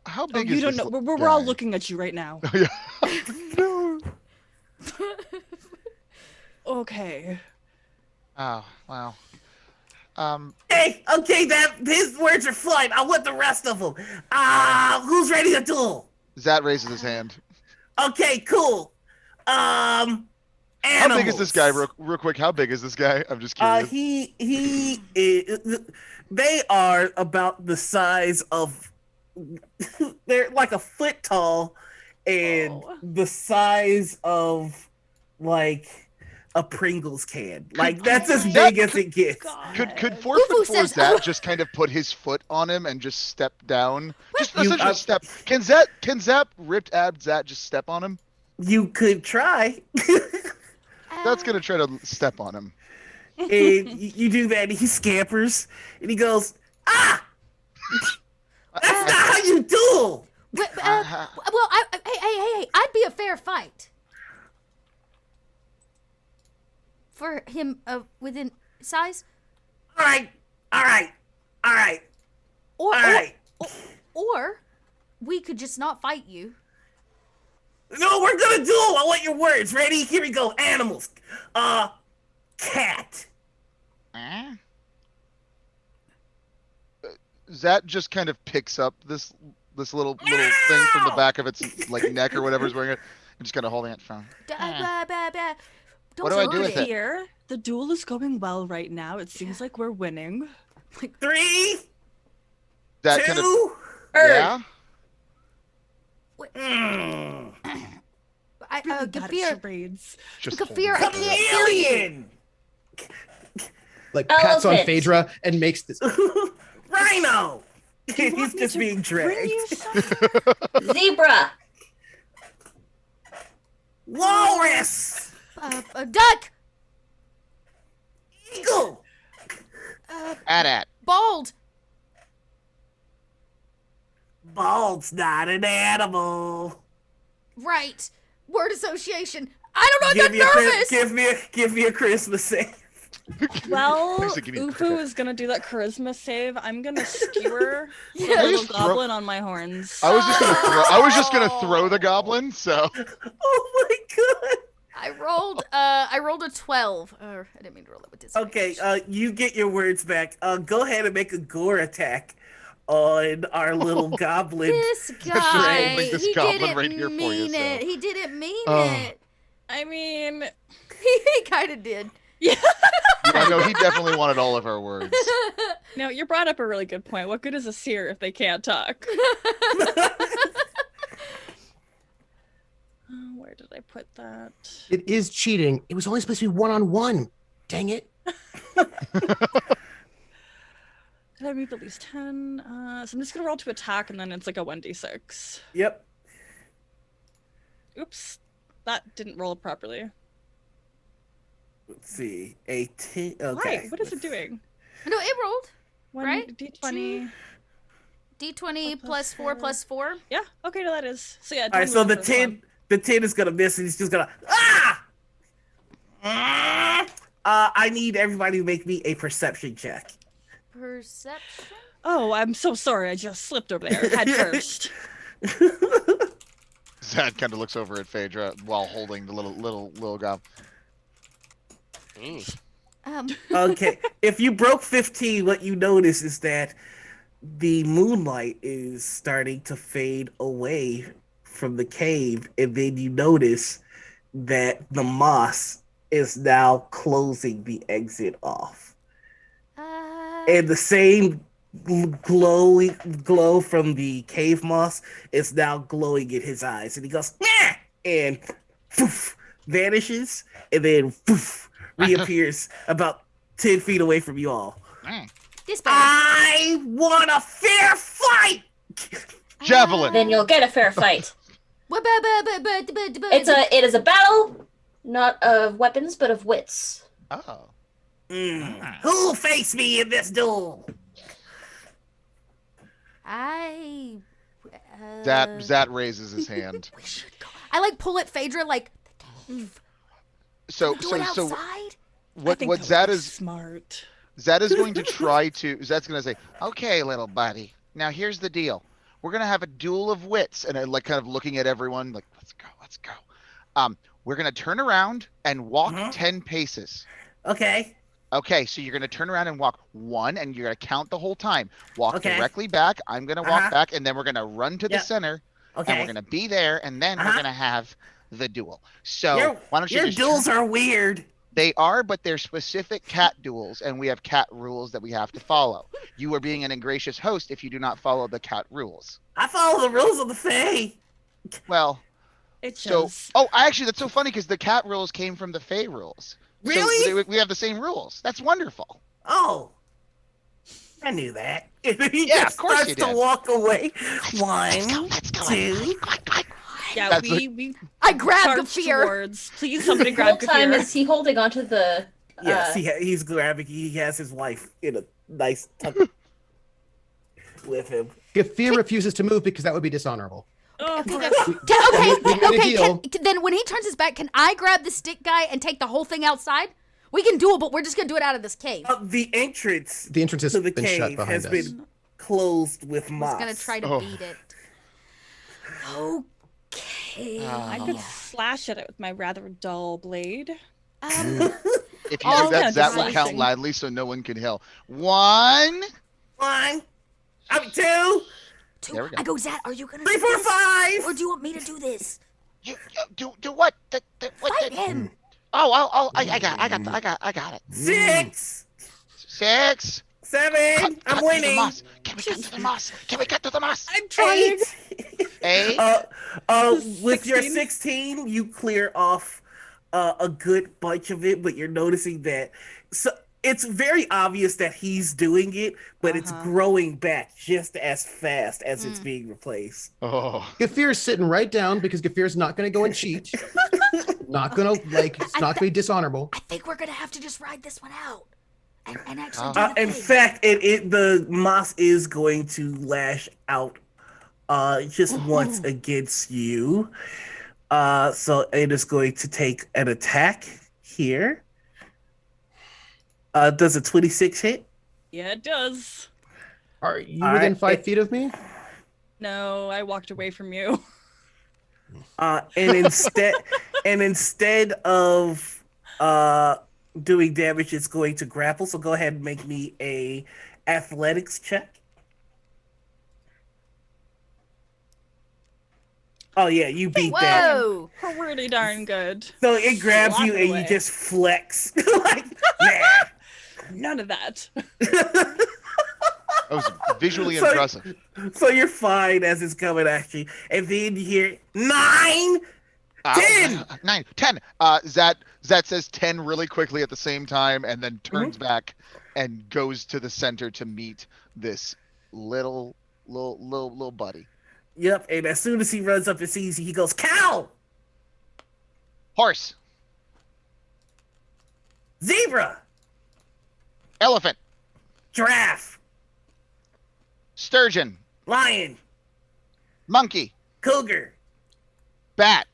How Oh, big you is don't this know. li- We're all guy? looking at you right now. No. Okay. Oh wow. Hey, okay, that his words are fine. I want the rest of them. Who's ready to duel? Zat raises his hand. Okay, cool. How big is this guy, real quick? How big is this guy? I'm just curious. He is, they are about the size of they're like a foot tall and the size of like a Pringles can. Like that's as big as it gets. Could 4 Ufu foot 4 says- Zat just kind of put his foot on him and just step down? Just You- essentially step. Can Zat ripped ab Zat just step on him? You could try. That's gonna try to step on him. And you do that, and he scampers, and he goes, "Ah, that's not how you duel." Well, hey, I'd be a fair fight for him within size, All right, or or we could just not fight you. No, we're gonna duel. I want your words. Ready? Here we go. Animals. Cat. Zat just kind of picks up this little thing from the back of its like neck or whatever's wearing it, and just kind of holding it from. Don't What do I do hurt with it? Here, the duel is going well right now. It seems like we're winning. 3, That 2. kind of Bird. yeah. Really bad at Gaffier, charades. Just Gaffier, I holding it. can't kill you. Chameleon. like pats on Elephant. Phaedra and makes this. Rhino. Do you want He's me just to being bring dragged. you some? Zebra. Walrus. a duck, Eagle. At. bald. Bald's not an animal. Right. Word association. I don't know. I'm nervous. Give me a Christmas save. Well, Please give me a Ufu cricket. is gonna do that charisma save. I'm gonna skewer the Yeah. little Just throw- goblin on my horns. I was just gonna throw the goblin. So Oh my god. I rolled a 12. I didn't mean to roll it with this. Okay, you get your words back. Go ahead and make a gore attack on our little goblin. This just guy, holding this he goblin didn't right here for you, mean so. it. He didn't mean Oh. it. I mean, He kind of did. I know he definitely wanted all of our words. no, you brought up a really good point. What good is a seer if they can't talk? Where did I put that? It is cheating. It was only supposed to be 1-on-1. Dang it. Did I move at least 10? So I'm just gonna roll to attack, and then it's like a 1d6. Yep. Oops, that didn't roll properly. Let's see. A 10. Okay. Why? What is it doing? No, it rolled. One Right? d20. D20 plus 4 4. plus 4. Yeah. Okay, no, that is. So yeah. All right. 10 So was the first one. 10 is gonna miss, and he's just gonna I need everybody to make me a perception check. Perception. Oh, I'm so sorry. I just slipped over there. Head first. Zad kind of looks over at Phaedra while holding the little goblin. Okay, if you broke 15, what you notice is that the moonlight is starting to fade away from the cave, and then you notice that the moss is now closing the exit off. And the same glow from the cave moss is now glowing in his eyes. And he goes, "Nah!" and poof, vanishes, and then poof, reappears about 10 feet away from you all. This better. I want a fair fight! Javelin. Then you'll get a fair fight. It is a battle, not of weapons, but of wits. Oh. Who'll face me in this duel? Zat raises his hand. We should go. I like pull at Phaedra like the cave. So Do it outside. what Zat is smart. Zat is going to try to. Zat's going to say, "Okay, little buddy. Now here's the deal. We're going to have a duel of wits." And I like kind of looking at everyone like, "Let's go. We're going to turn around and walk 10 paces." Okay. Okay, so you're going to turn around and walk 1, and you're going to count the whole time. Walk Okay. directly back. I'm going to walk back, and then we're going to run to the center, and Okay. we're going to be there, and then we're going to have the duel. So why don't you Your just duels are weird. They are, but they're specific cat duels, and we have cat rules that we have to follow. You are being an ingracious host if you do not follow the cat rules. I follow the rules of the Fae. Well, It so does. actually, that's so funny because the cat rules came from the Fae rules. Really? So we have the same rules. That's wonderful. Oh. I knew that. He Yeah, just of course starts you to did. walk away. Let's go. 1, 2. Yeah, That's we I grab the charge fear. towards. Please, somebody The whole grab time Gaffier. is he holding onto the? Yes, he's grabbing. He has his wife in a nice tuck with him. Gaffier refuses to move because that would be dishonorable. Oh, Okay, poor- We made a deal. then when he turns his back, can I grab the stick guy and take the whole thing outside? We can duel, but we're just gonna do it out of this cave. The entrance The entrance has to the been shut cave behind has us. been closed with I moss. was gonna try to Oh. beat it. Okay. I could slash at it with my rather dull blade. If you Oh, do that, yeah, Zat will just count slashing. loudly so no one can heal. 1. 1. 2. There we go. I go, Zat, are you gonna 3, do 4, this? 5. Or do you want me to do this? You do what? Fight him. Oh, I got it. 6. 6. 7. I'm winning. Can we cut to the moss? Can we cut to the moss? I'm trying. 8. With your 16. 16, you clear off a good bunch of it, but you're noticing that it's very obvious that he's doing it, but it's growing back just as fast as it's being replaced. Oh. Gaffier's sitting right down because Gaffier's not going to go and cheat. Not going to it's not going to be dishonorable. I think we're gonna have to just ride this one out. And actually do the In thing. fact, the moss is going to lash out just once against you. So it is going to take an attack here. Does a 26 hit? Yeah, it does. Are you All within right. 5 feet of me? No, I walked away from you. And instead of doing damage, it's going to grapple. So go ahead and make me a athletics check. Oh yeah, you beat that. Whoa! Pretty darn good. So it grabs you Slap and away. you just flex. Like, nah. None of that. That was visually So- impressive. So you're fine as it's coming at you. And then you hear 9. 10. 9. 10. Zat says 10 really quickly at the same time and then turns back and goes to the center to meet this little buddy. Yep, and as soon as he runs up and sees you, he goes, "Cow! Horse. Zebra! Elephant. Giraffe! Sturgeon. Lion! Monkey. Cougar! Bat.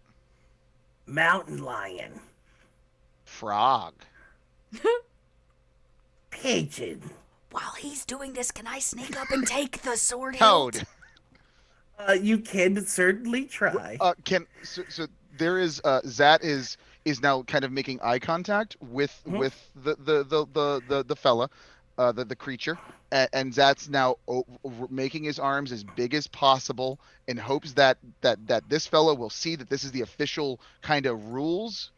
Mountain lion! Frog. Pigeon!" While he's doing this, can I sneak up and take the sword Toad. hilt? You can certainly try. So there is Zat is is now kind of making eye contact with Mhm. with the fella, the creature, and Zat's now making his arms as big as possible in hopes that this fella will see that this is the official kind of rules.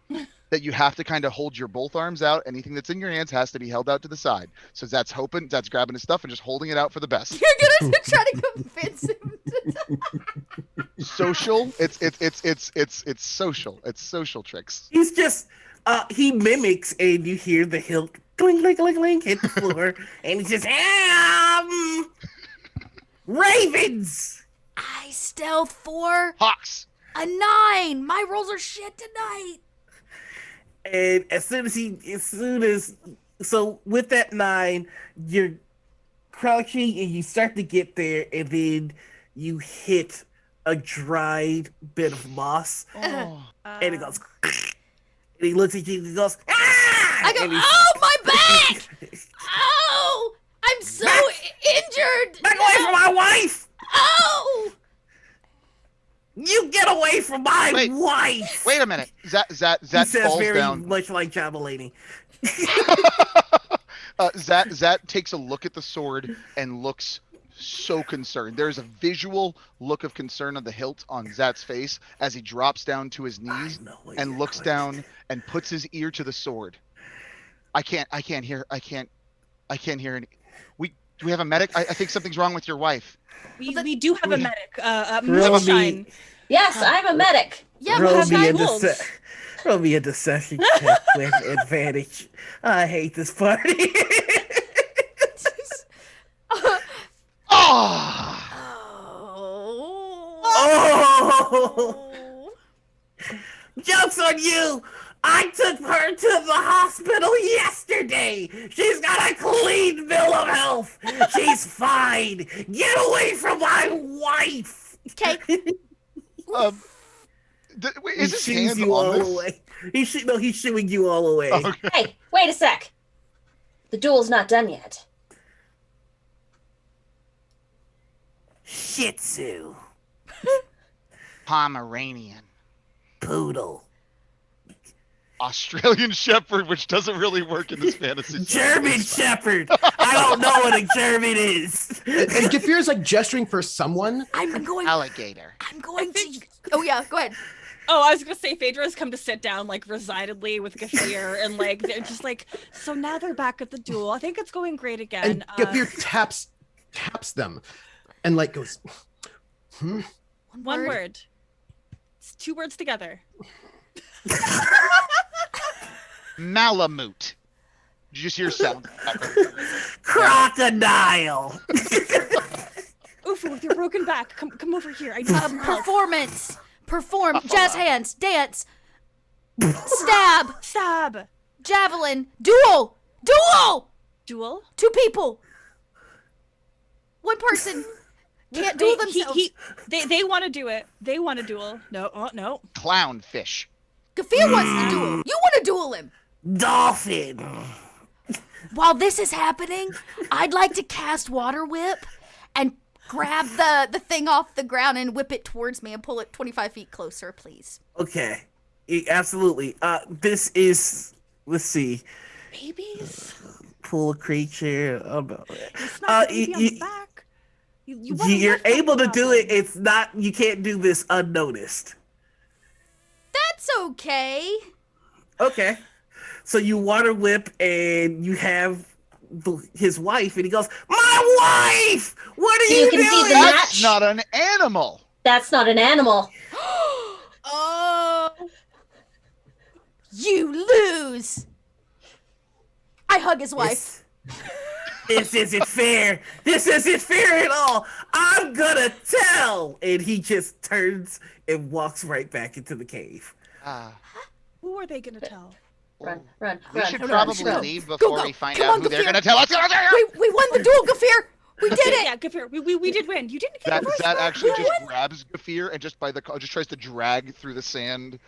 That you have to kind of hold your both arms out. Anything that's in your hands has to be held out to the side. So Zat's grabbing his stuff and just holding it out for the best. You're gonna try to convince him to Social. It's social. It's social tricks. He's just he mimics, and you hear the hilt clink, clink, clink, clink hit the floor, and he says, ravens. I stealth for Hawks. a 9. My rolls are shit tonight. And so with that 9, you're crouching and you start to get there, and then you hit a dried bit of moss, Oh. and it goes, and he looks at you and he goes, ah! I go, And he- oh, my back! Oh, I'm so injured. Back away from my wife! Oh, You get away from my Wait. wife! Wait a minute. Zat He says falls very down. much like John Mulaney. Zat takes a look at the sword and looks so concerned. There's a visual look of concern on the hilt on Zat's face as he drops down to his knees I know what and you're looks going down and puts his ear to the sword. I can't hear any. Do we have a medic? I think something's wrong with your wife. We do have a medic. Roll Moonshine. Yes, I'm a medic. yeah, Roll but me, got wolves. roll me a deception check with advantage. I hate this party. Ah! Oh! Joke's on you! I took her to the hospital yesterday! She's got a clean bill of health! She's fine! Get away from my wife! Okay. Wait, He is his shoos hand you on all this? away. He's shooing you all away. Okay. Hey, wait a sec. The duel's not done yet. Shih Tzu. Pomeranian. Poodle. Australian Shepherd, which doesn't really work in this fantasy. German Shepherd! I don't know what a German is! And Gafir is like gesturing for someone. I'm going Alligator. to. Oh yeah, go ahead. Oh, I was gonna say Phaedra has come to sit down like resignedly with Gafir, and like they're just like, so now they're back at the duel. I think it's going great again. And Gafir taps them and like goes, One word. It's 2 words together. Malamute. Did you just hear sound? Crocodile! Oof, with your broken back. Come over here. I need some help. Performance. Perform. Jazz hands. Dance. Stab. Stab. Javelin. Duel. Duel. Duel. 2 people. 1 person can't duel themselves. They want to do it. They want to duel. No, no. Clownfish. Gafir wants to duel. You want to duel him. Dolphin! While this is happening, I'd like to cast Water Whip and grab the thing off the ground and whip it towards me and pull it 25 feet closer, please. Okay. Absolutely. This is, let's see. Babies. Pull a creature. It's not the baby on the back. You wanna You're lift that able to do problem. it. It's not, you can't do this unnoticed. That's okay. Okay. So you water whip and you have his wife, and he goes, "My wife! What are So you you can see doing?" the That's match? not an animal. That's not an animal. Oh. You lose. I hug his wife. This isn't fair. This isn't fair at all. I'm gonna tell. And he just turns and walks right back into the cave. Who are they gonna tell? Run, run, We run. should run, probably run. leave before go. we find Come out on, who they're Gafir. going to tell us. We won the duel, Gafir. We did it. Yeah, Gafir. We did win. You didn't get the That first actually one. just grabs Gafir and just just tries to drag through the sand.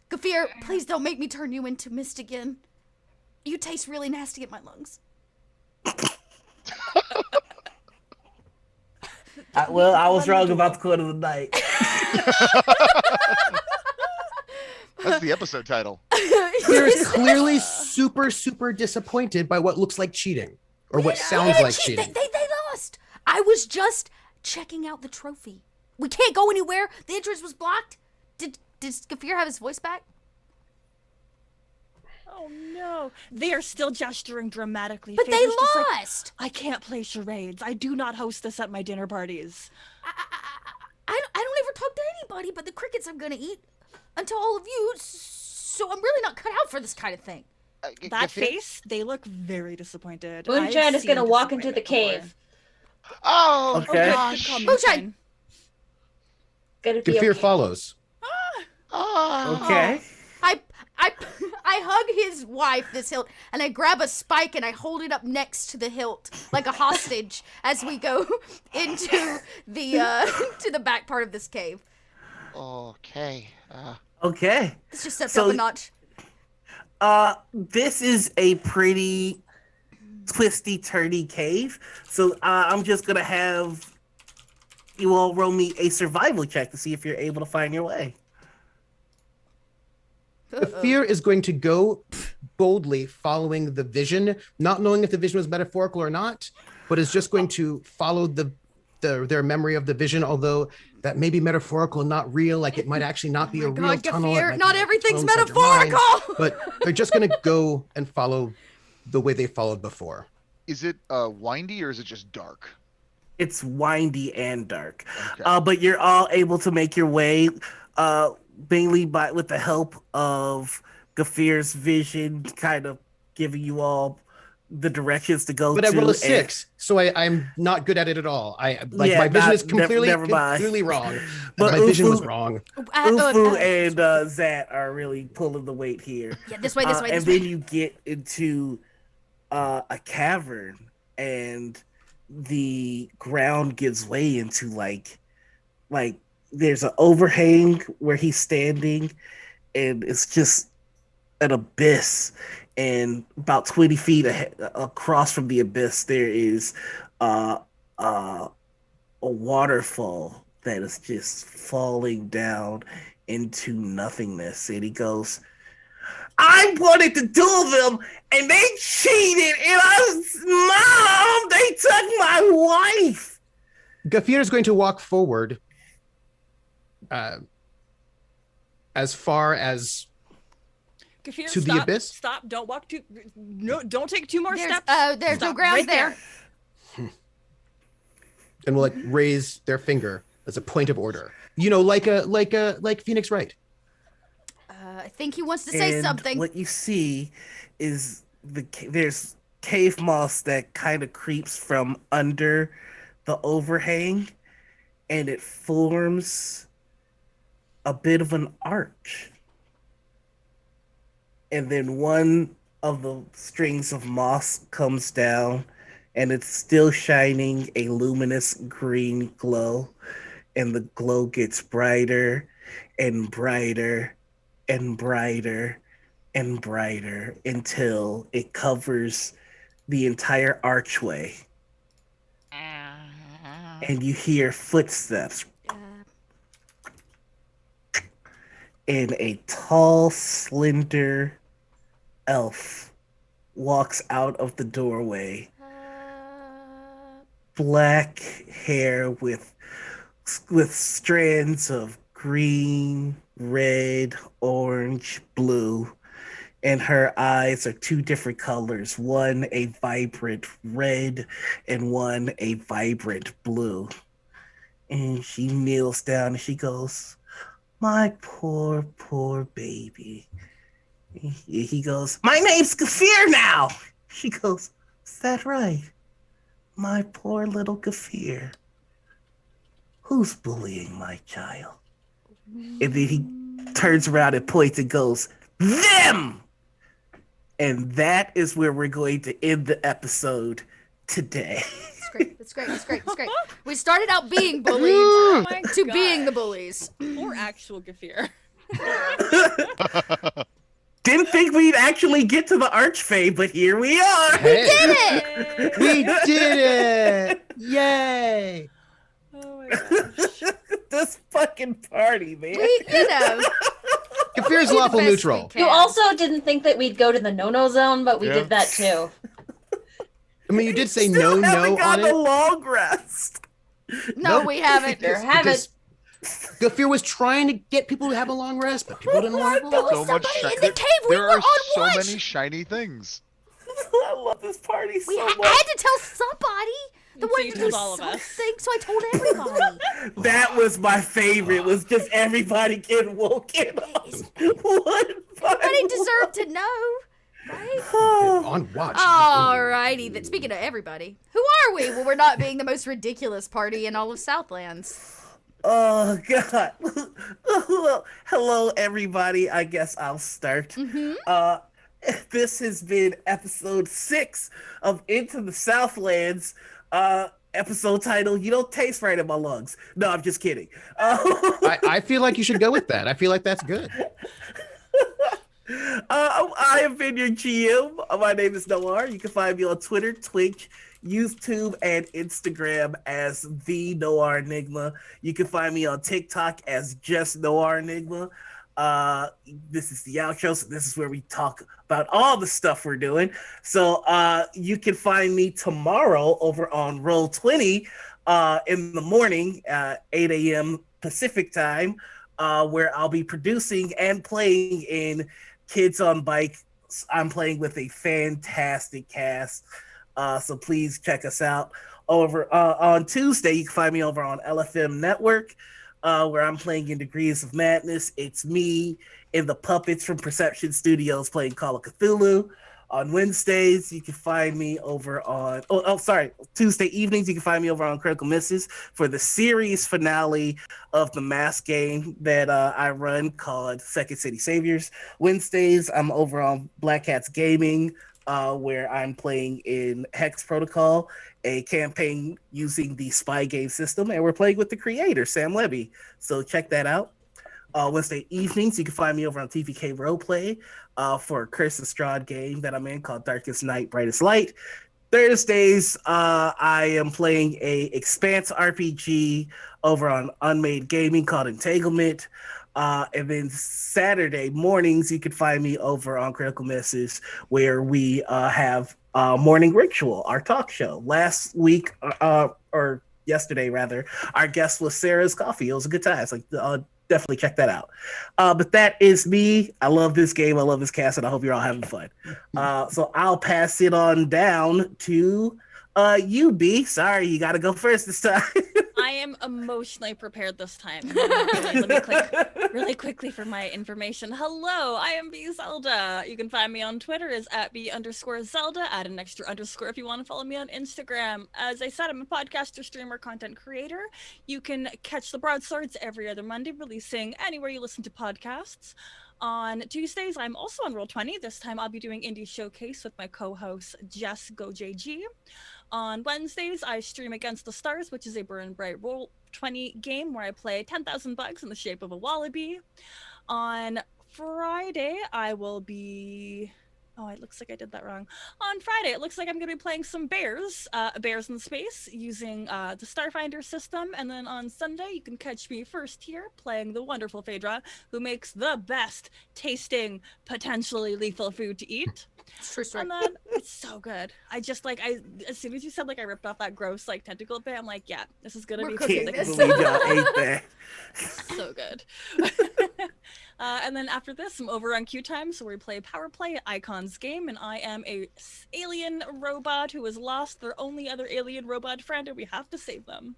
Gafir, please don't make me turn you into mist again. You taste really nasty in my lungs. I was wrong about the quarter of the night. That's That's the episode title. Gafir is clearly super disappointed by what looks like cheating, or what sounds like cheating. They lost. I was just checking out the trophy. We can't go anywhere. The entrance was blocked. Did Gafir have his voice back? Oh no, they are still gesturing dramatically. But they Favor's just like, lost. I can't play charades. I do not host this at my dinner parties. I don't ever talk to anybody but the crickets I'm gonna eat until all of you. So I'm really not cut out for this kind of thing. That face, they look very disappointed. Moonshine is gonna walk into the cave. Oh, Okay. gosh. Good call, Moonshine. Gonna be Gafir okay. follows. Oh. Okay. I hug his wife, this hilt, and I grab a spike and I hold it up next to the hilt like a hostage as we go into the to the back part of this cave. Okay. Okay. This just steps So- up a notch. This is a pretty twisty, turny cave. So I'm just gonna have you all roll me a survival check to see if you're able to find your way. Gafir is going to go boldly following the vision, not knowing if the vision was metaphorical or not, but is just going to follow their memory of the vision, although that may be metaphorical and not real, like it might actually not be a real God, tunnel. it Gafir, might not be like everything's tunnels inside your mind. metaphorical. But they're just going to go and follow the way they followed before. Is it windy or is it just dark? It's windy and dark. Okay. But you're all able to make your way, mainly with the help of Gafir's vision, kind of giving you all the directions to go But to. I roll a and- 6, so I'm not good at it at all. Yeah, My vision is never mind. completely wrong. But My vision was Ufu- wrong. Ufu and Zat are really pulling the weight here. Yeah, this way, this way, And this way. then you get into a cavern, and the ground gives way into like there's an overhang where he's standing, and it's just an abyss. And about 20 feet across from the abyss, there is a waterfall that is just falling down into nothingness. And he goes, I wanted to duel them, and they cheated, and Mom, they took my wife. Gafir is going to walk forward as far as Gafir, To the stop, abyss? Stop! Don't walk too. No! Don't take two more There's steps. no Stop ground right there. and will raise their finger as a point of order. Like Phoenix Wright. I think he wants to say And something. what you see is there's cave moss that kind of creeps from under the overhang, and it forms a bit of an arch. And then one of the strings of moss comes down, and it's still shining a luminous green glow. And the glow gets brighter and brighter and brighter and brighter until it covers the entire archway. And you hear footsteps. And a tall, slender elf walks out of the doorway. Black hair with strands of green, red, orange, blue. And her eyes are two different colors, one a vibrant red and one a vibrant blue. And she kneels down and she goes, my poor, poor baby. He goes, my name's Gafir now. She goes, is that right? My poor little Gafir. Who's bullying my child? And then he turns around and points and goes, them! And that is where we're going to end the episode today. It's great. It's great. It's great. It's great. We started out being bullied Oh my to being the gosh. bullies. Or actual Gafir. Didn't think we'd actually get to the Archfey, but here we are. Hey, Did it? we did it! Yay! Oh my gosh. This fucking party, man. We, Gaffier is Do the lawful best we neutral. can. You also didn't think that we'd go to the no-no zone, but we Yeah. did that too. I mean, you did say Still no haven't on gotten it. a long rest. No, we haven't. There have it. Because Gaffier was trying to get people to have a long rest, but people didn't want to. There was So much somebody in shiny. the cave. We There were are on so watch. many shiny things. I love this party We so I much. had to tell somebody. The So one you to told do all of us. something, so I told everybody. That was my favorite. Was just everybody getting woken up. One by Everybody one. deserved to know, right? On watch. Alrighty, then. Speaking of everybody, who are we? Well, we're not being the most ridiculous party in all of Southlands. Oh God! Well, hello everybody. I guess I'll start. This has been episode 6 of Into the Southlands. Episode title: You don't taste right in my lungs. No, I'm just kidding. I feel like you should go with that. I feel like that's good. I have been your GM. My name is Noir. You can find me on Twitter, Twitch, YouTube, and Instagram as The Noir Enigma. You can find me on TikTok as Just Noir Enigma. This is the outro, so this is where we talk about all the stuff we're doing. So you can find me tomorrow over on Roll20 in the morning, 8 a.m. Pacific time, where I'll be producing and playing in Kids on Bike. I'm playing with a fantastic cast, so please check us out. Over on Tuesday, you can find me over on LFM Network, where I'm playing in Degrees of Madness. It's me and the puppets from Perception Studios playing Call of Cthulhu. On Wednesdays, you can find me over on Tuesday evenings, you can find me over on Critical Misses for the series finale of the mask game that I run called Second City Saviors. Wednesdays, I'm over on Black Cats Gaming, where I'm playing in Hex Protocol, a campaign using the spy game system, and we're playing with the creator, Sam Levy. So check that out. Wednesday evenings, you can find me over on TVK Roleplay for a Curse of Strahd game that I'm in called Darkest Night, Brightest Light. Thursdays, I am playing a Expanse RPG over on Unmade Gaming called Entanglement. And then Saturday mornings, you can find me over on Critical Misses, where we have Morning Ritual, our talk show. Last week, or yesterday rather, our guest was Sarah's Coffee. It was a good time. It's like definitely check that out. But that is me. I love this game. I love this cast, and I hope you're all having fun. So I'll pass it on down to you, B. Sorry, you got to go first this time. I am emotionally prepared this time. Let me click really quickly for my information. Hello, I am B Zelda. You can find me on Twitter as @B_Zelda. Add an extra underscore if you want to follow me on Instagram. As I said, I'm a podcaster, streamer, content creator. You can catch the broadswords every other Monday, releasing anywhere you listen to podcasts. On Tuesdays, I'm also on Roll20. This time I'll be doing Indie Showcase with my co-host Jess GoJG. On Wednesdays, I stream Against the Stars, which is a Burn Bright Roll20 game where I play 10,000 bugs in the shape of a wallaby. On Friday, I will be... Oh, it looks like I did that wrong. On Friday, it looks like I'm going to be playing some bears in space, using the Starfinder system. And then on Sunday, you can catch me first here playing the wonderful Phaedra, who makes the best tasting, potentially lethal food to eat. True story. And then it's so good. I as soon as you said I ripped off that gross tentacle bit, I'm like, yeah, this is gonna We're be cooking Can't this. believe y'all ate that. so good. And then after this, I'm over on Q Time, so we play Power Play Icons game, and I am a alien robot who has lost their only other alien robot friend, and we have to save them.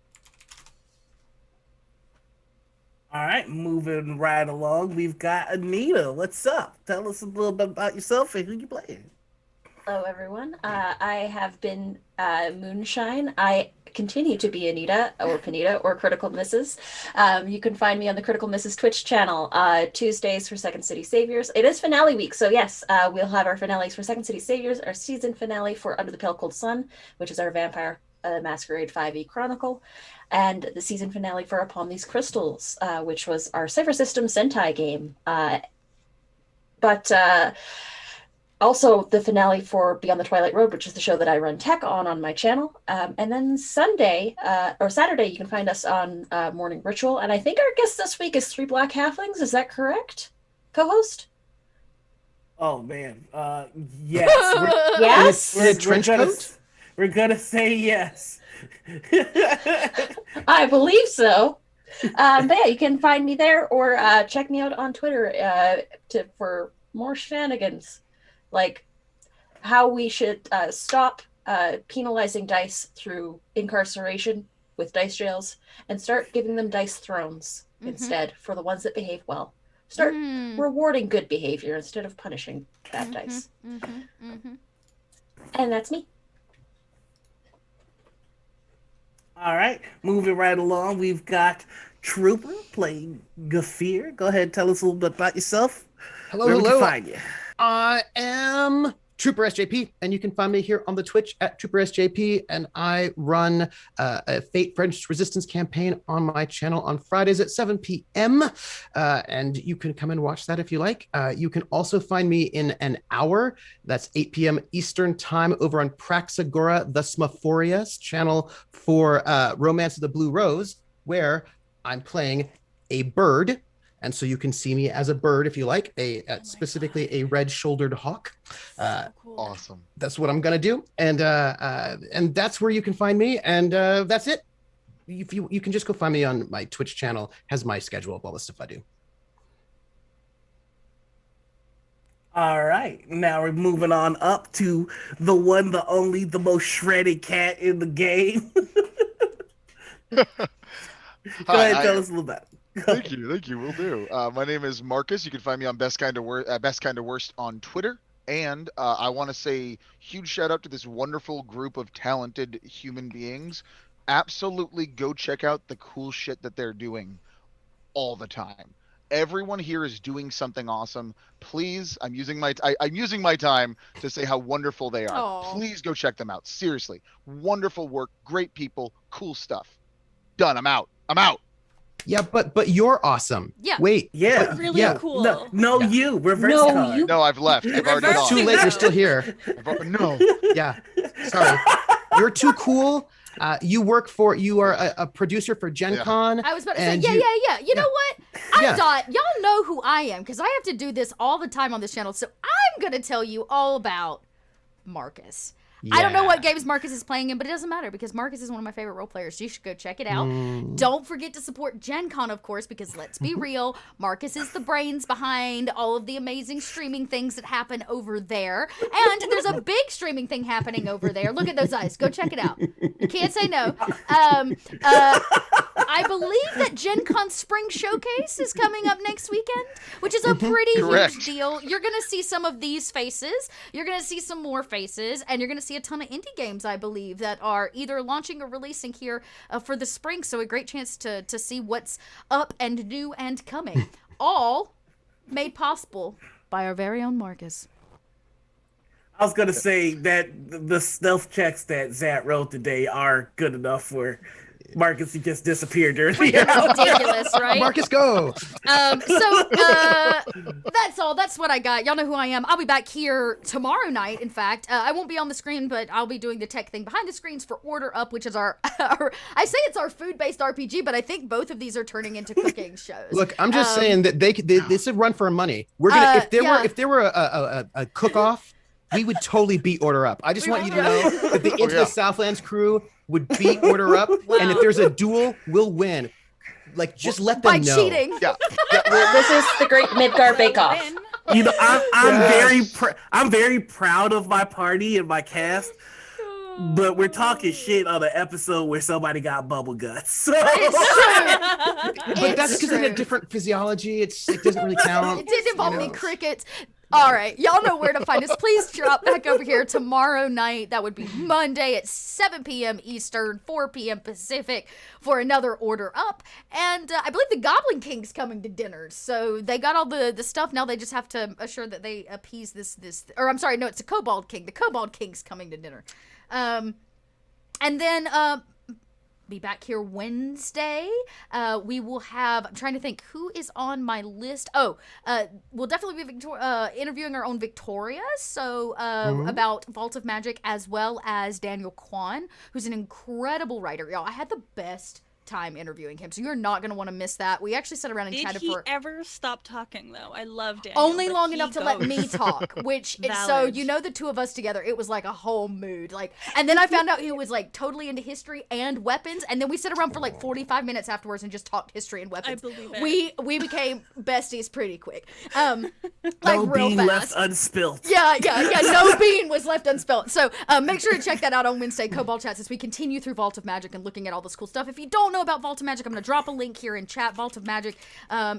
All right, moving right along, we've got Anita. What's up? Tell us a little bit about yourself and who you playing. Hello, everyone. I have been Moonshine. I continue to be Anita or Panita or Critical Misses. You can find me on the Critical Misses Twitch channel Tuesdays for Second City Saviors. It is finale week, so yes, we'll have our finales for Second City Saviors, our season finale for Under the Pale Cold Sun, which is our Vampire Masquerade 5e Chronicle, and the season finale for Upon These Crystals, which was our Cypher System Sentai game. Also the finale for Beyond the Twilight Road, which is the show that I run tech on my channel. And then Saturday, you can find us on Morning Ritual. And I think our guest this week is 3 Black Halflings. Is that correct? co-host? Oh man, yes. Yes. In a trench coat? We're gonna say yes. I believe so. But yeah, you can find me there or check me out on Twitter for more shenanigans, like how we should stop penalizing dice through incarceration with dice jails and start giving them dice thrones instead for the ones that behave well. Start rewarding good behavior instead of punishing bad dice. And that's me. All right, moving right along, we've got Trooper playing Gaffier. Go ahead and tell us a little bit about yourself. Hello, Where we hello. can find you. I am Trooper SJP, and you can find me here on the Twitch at Trooper SJP, and I run a Fate French Resistance campaign on my channel on Fridays at 7 p.m., and you can come and watch that if you like. You can also find me in an hour, that's 8 p.m. Eastern Time, over on Praxagora, the Smaphoria's channel for Romance of the Blue Rose, where I'm playing a bird. And so you can see me as a bird if you like, specifically a red-shouldered hawk. Cool. Awesome. That's what I'm gonna do, and that's where you can find me, and that's it. If you can just go find me on my Twitch channel, has my schedule of all the stuff I do. All right, now we're moving on up to the one, the only, the most shredded cat in the game. Go ahead, tell us a little bit. Thank you. Will do. My name is Marcus. You can find me on Best Kind of Worst on Twitter. And I want to say huge shout out to this wonderful group of talented human beings. Absolutely go check out the cool shit that they're doing all the time. Everyone here is doing something awesome. Please, I'm using my time to say how wonderful they are. Aw. Please go check them out. Seriously, wonderful work, great people, cool stuff. Done. I'm out. Yeah, but you're awesome. Yeah. Wait. Yeah. Really yeah. cool. No, you. Reverse No, card. you- No, I've left. I've already Reverse gone. Too late. You're still here. No. Yeah. Sorry. You're too cool. You are a producer for Gen Yeah. Con. I was about to say, and yeah. You know what? I Yeah. thought y'all know who I am because I have to do this all the time on this channel. So I'm going to tell you all about Marcus. I don't know Yeah. what games Marcus is playing in, but it doesn't matter because Marcus is one of my favorite role players. So you should go check it out. Don't forget to support Gen Con, of course, because let's be real, Marcus is the brains behind all of the amazing streaming things that happen over there. And there's a big streaming thing happening over there. Look at those eyes. Go check it out. You can't say no. I believe that Gen Con's Spring Showcase is coming up next weekend, which is a pretty Correct. huge deal. You're going to see some of these faces. You're going to see some more faces, and you're going to see a ton of indie games, I believe, that are either launching or releasing here for the spring. So a great chance to see what's up and new and coming. All made possible by our very own Marcus. I was gonna say that the stealth checks that Zat wrote today are good enough for Marcus to just disappear during the Ridiculous, right? Marcus, go. So that's all. That's what I got. Y'all know who I am. I'll be back here tomorrow night. In fact, I won't be on the screen, but I'll be doing the tech thing behind the screens for Order Up, which is our I say it's our food-based RPG, but I think both of these are turning into cooking shows. Look, I'm just saying that this would run for money. We're gonna if there were a cook-off, we would totally beat Order Up. I just want you to know that the Into the Southlands crew would beat Order Up, and if there's a duel, we'll win. Like, just let them by know. cheating. Yeah. This is the Great Midgard Bake Off. You know, I'm Yes. I'm very proud of my party and my cast, but we're talking shit on an episode where somebody got bubble guts. So. But that's because it had different physiology. It doesn't really count. It didn't involve you know. any crickets. All right, y'all know where to find us. Please drop back over here tomorrow night. That would be Monday at 7 p.m. Eastern, 4 p.m. Pacific for another Order Up. And I believe the Goblin King's coming to dinner. So they got all the stuff. Now they just have to assure that they appease this. Or I'm sorry, no, it's a Kobold King. The Kobold King's coming to dinner. And then be back here Wednesday. We will have, I'm trying to think who is on my list. We'll definitely be interviewing our own Victoria. So about Vault of Magic, as well as Daniel Kwan, who's an incredible writer. Y'all, I had the best time interviewing him. So you're not going to want to miss that. We actually sat around and Did chatted he for ever stop talking though? I love Daniel. only but long he enough to let me goes. talk, which is so, Valid. you know, the two of us together, it was like a whole mood. Like, and then I found out he was like totally into history and weapons, and then we sat around for like 45 minutes afterwards and just talked history and weapons. I believe it. We became besties pretty quick. Like No real bean fast. left unspilt. Yeah. No bean was left unspelt. So make sure to check that out on Wednesday, Kobold Chats, as we continue through Vault of Magic and looking at all this cool stuff. If you don't know about Vault of Magic, I'm going to drop a link here in chat. Vault of Magic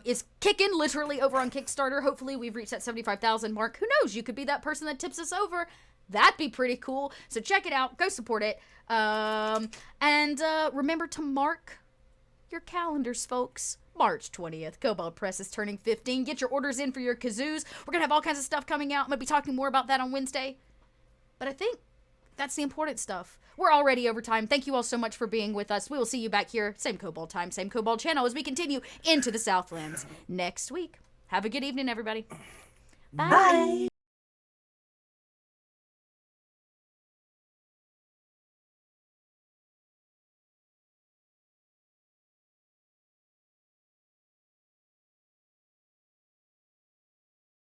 is kicking literally over on Kickstarter. Hopefully we've reached that 75,000 mark. Who knows? You could be that person that tips us over. That'd be pretty cool. So check it out. Go support it. And remember to mark your calendars, folks. March 20th, Kobold Press is turning 15. Get your orders in for your kazoos. We're going to have all kinds of stuff coming out. I'm going to be talking more about that on Wednesday. But I think that's the important stuff. We're already over time. Thank you all so much for being with us. We will see you back here, same Kobold time, same Kobold channel, as we continue into the Southlands next week. Have a good evening, everybody. Bye.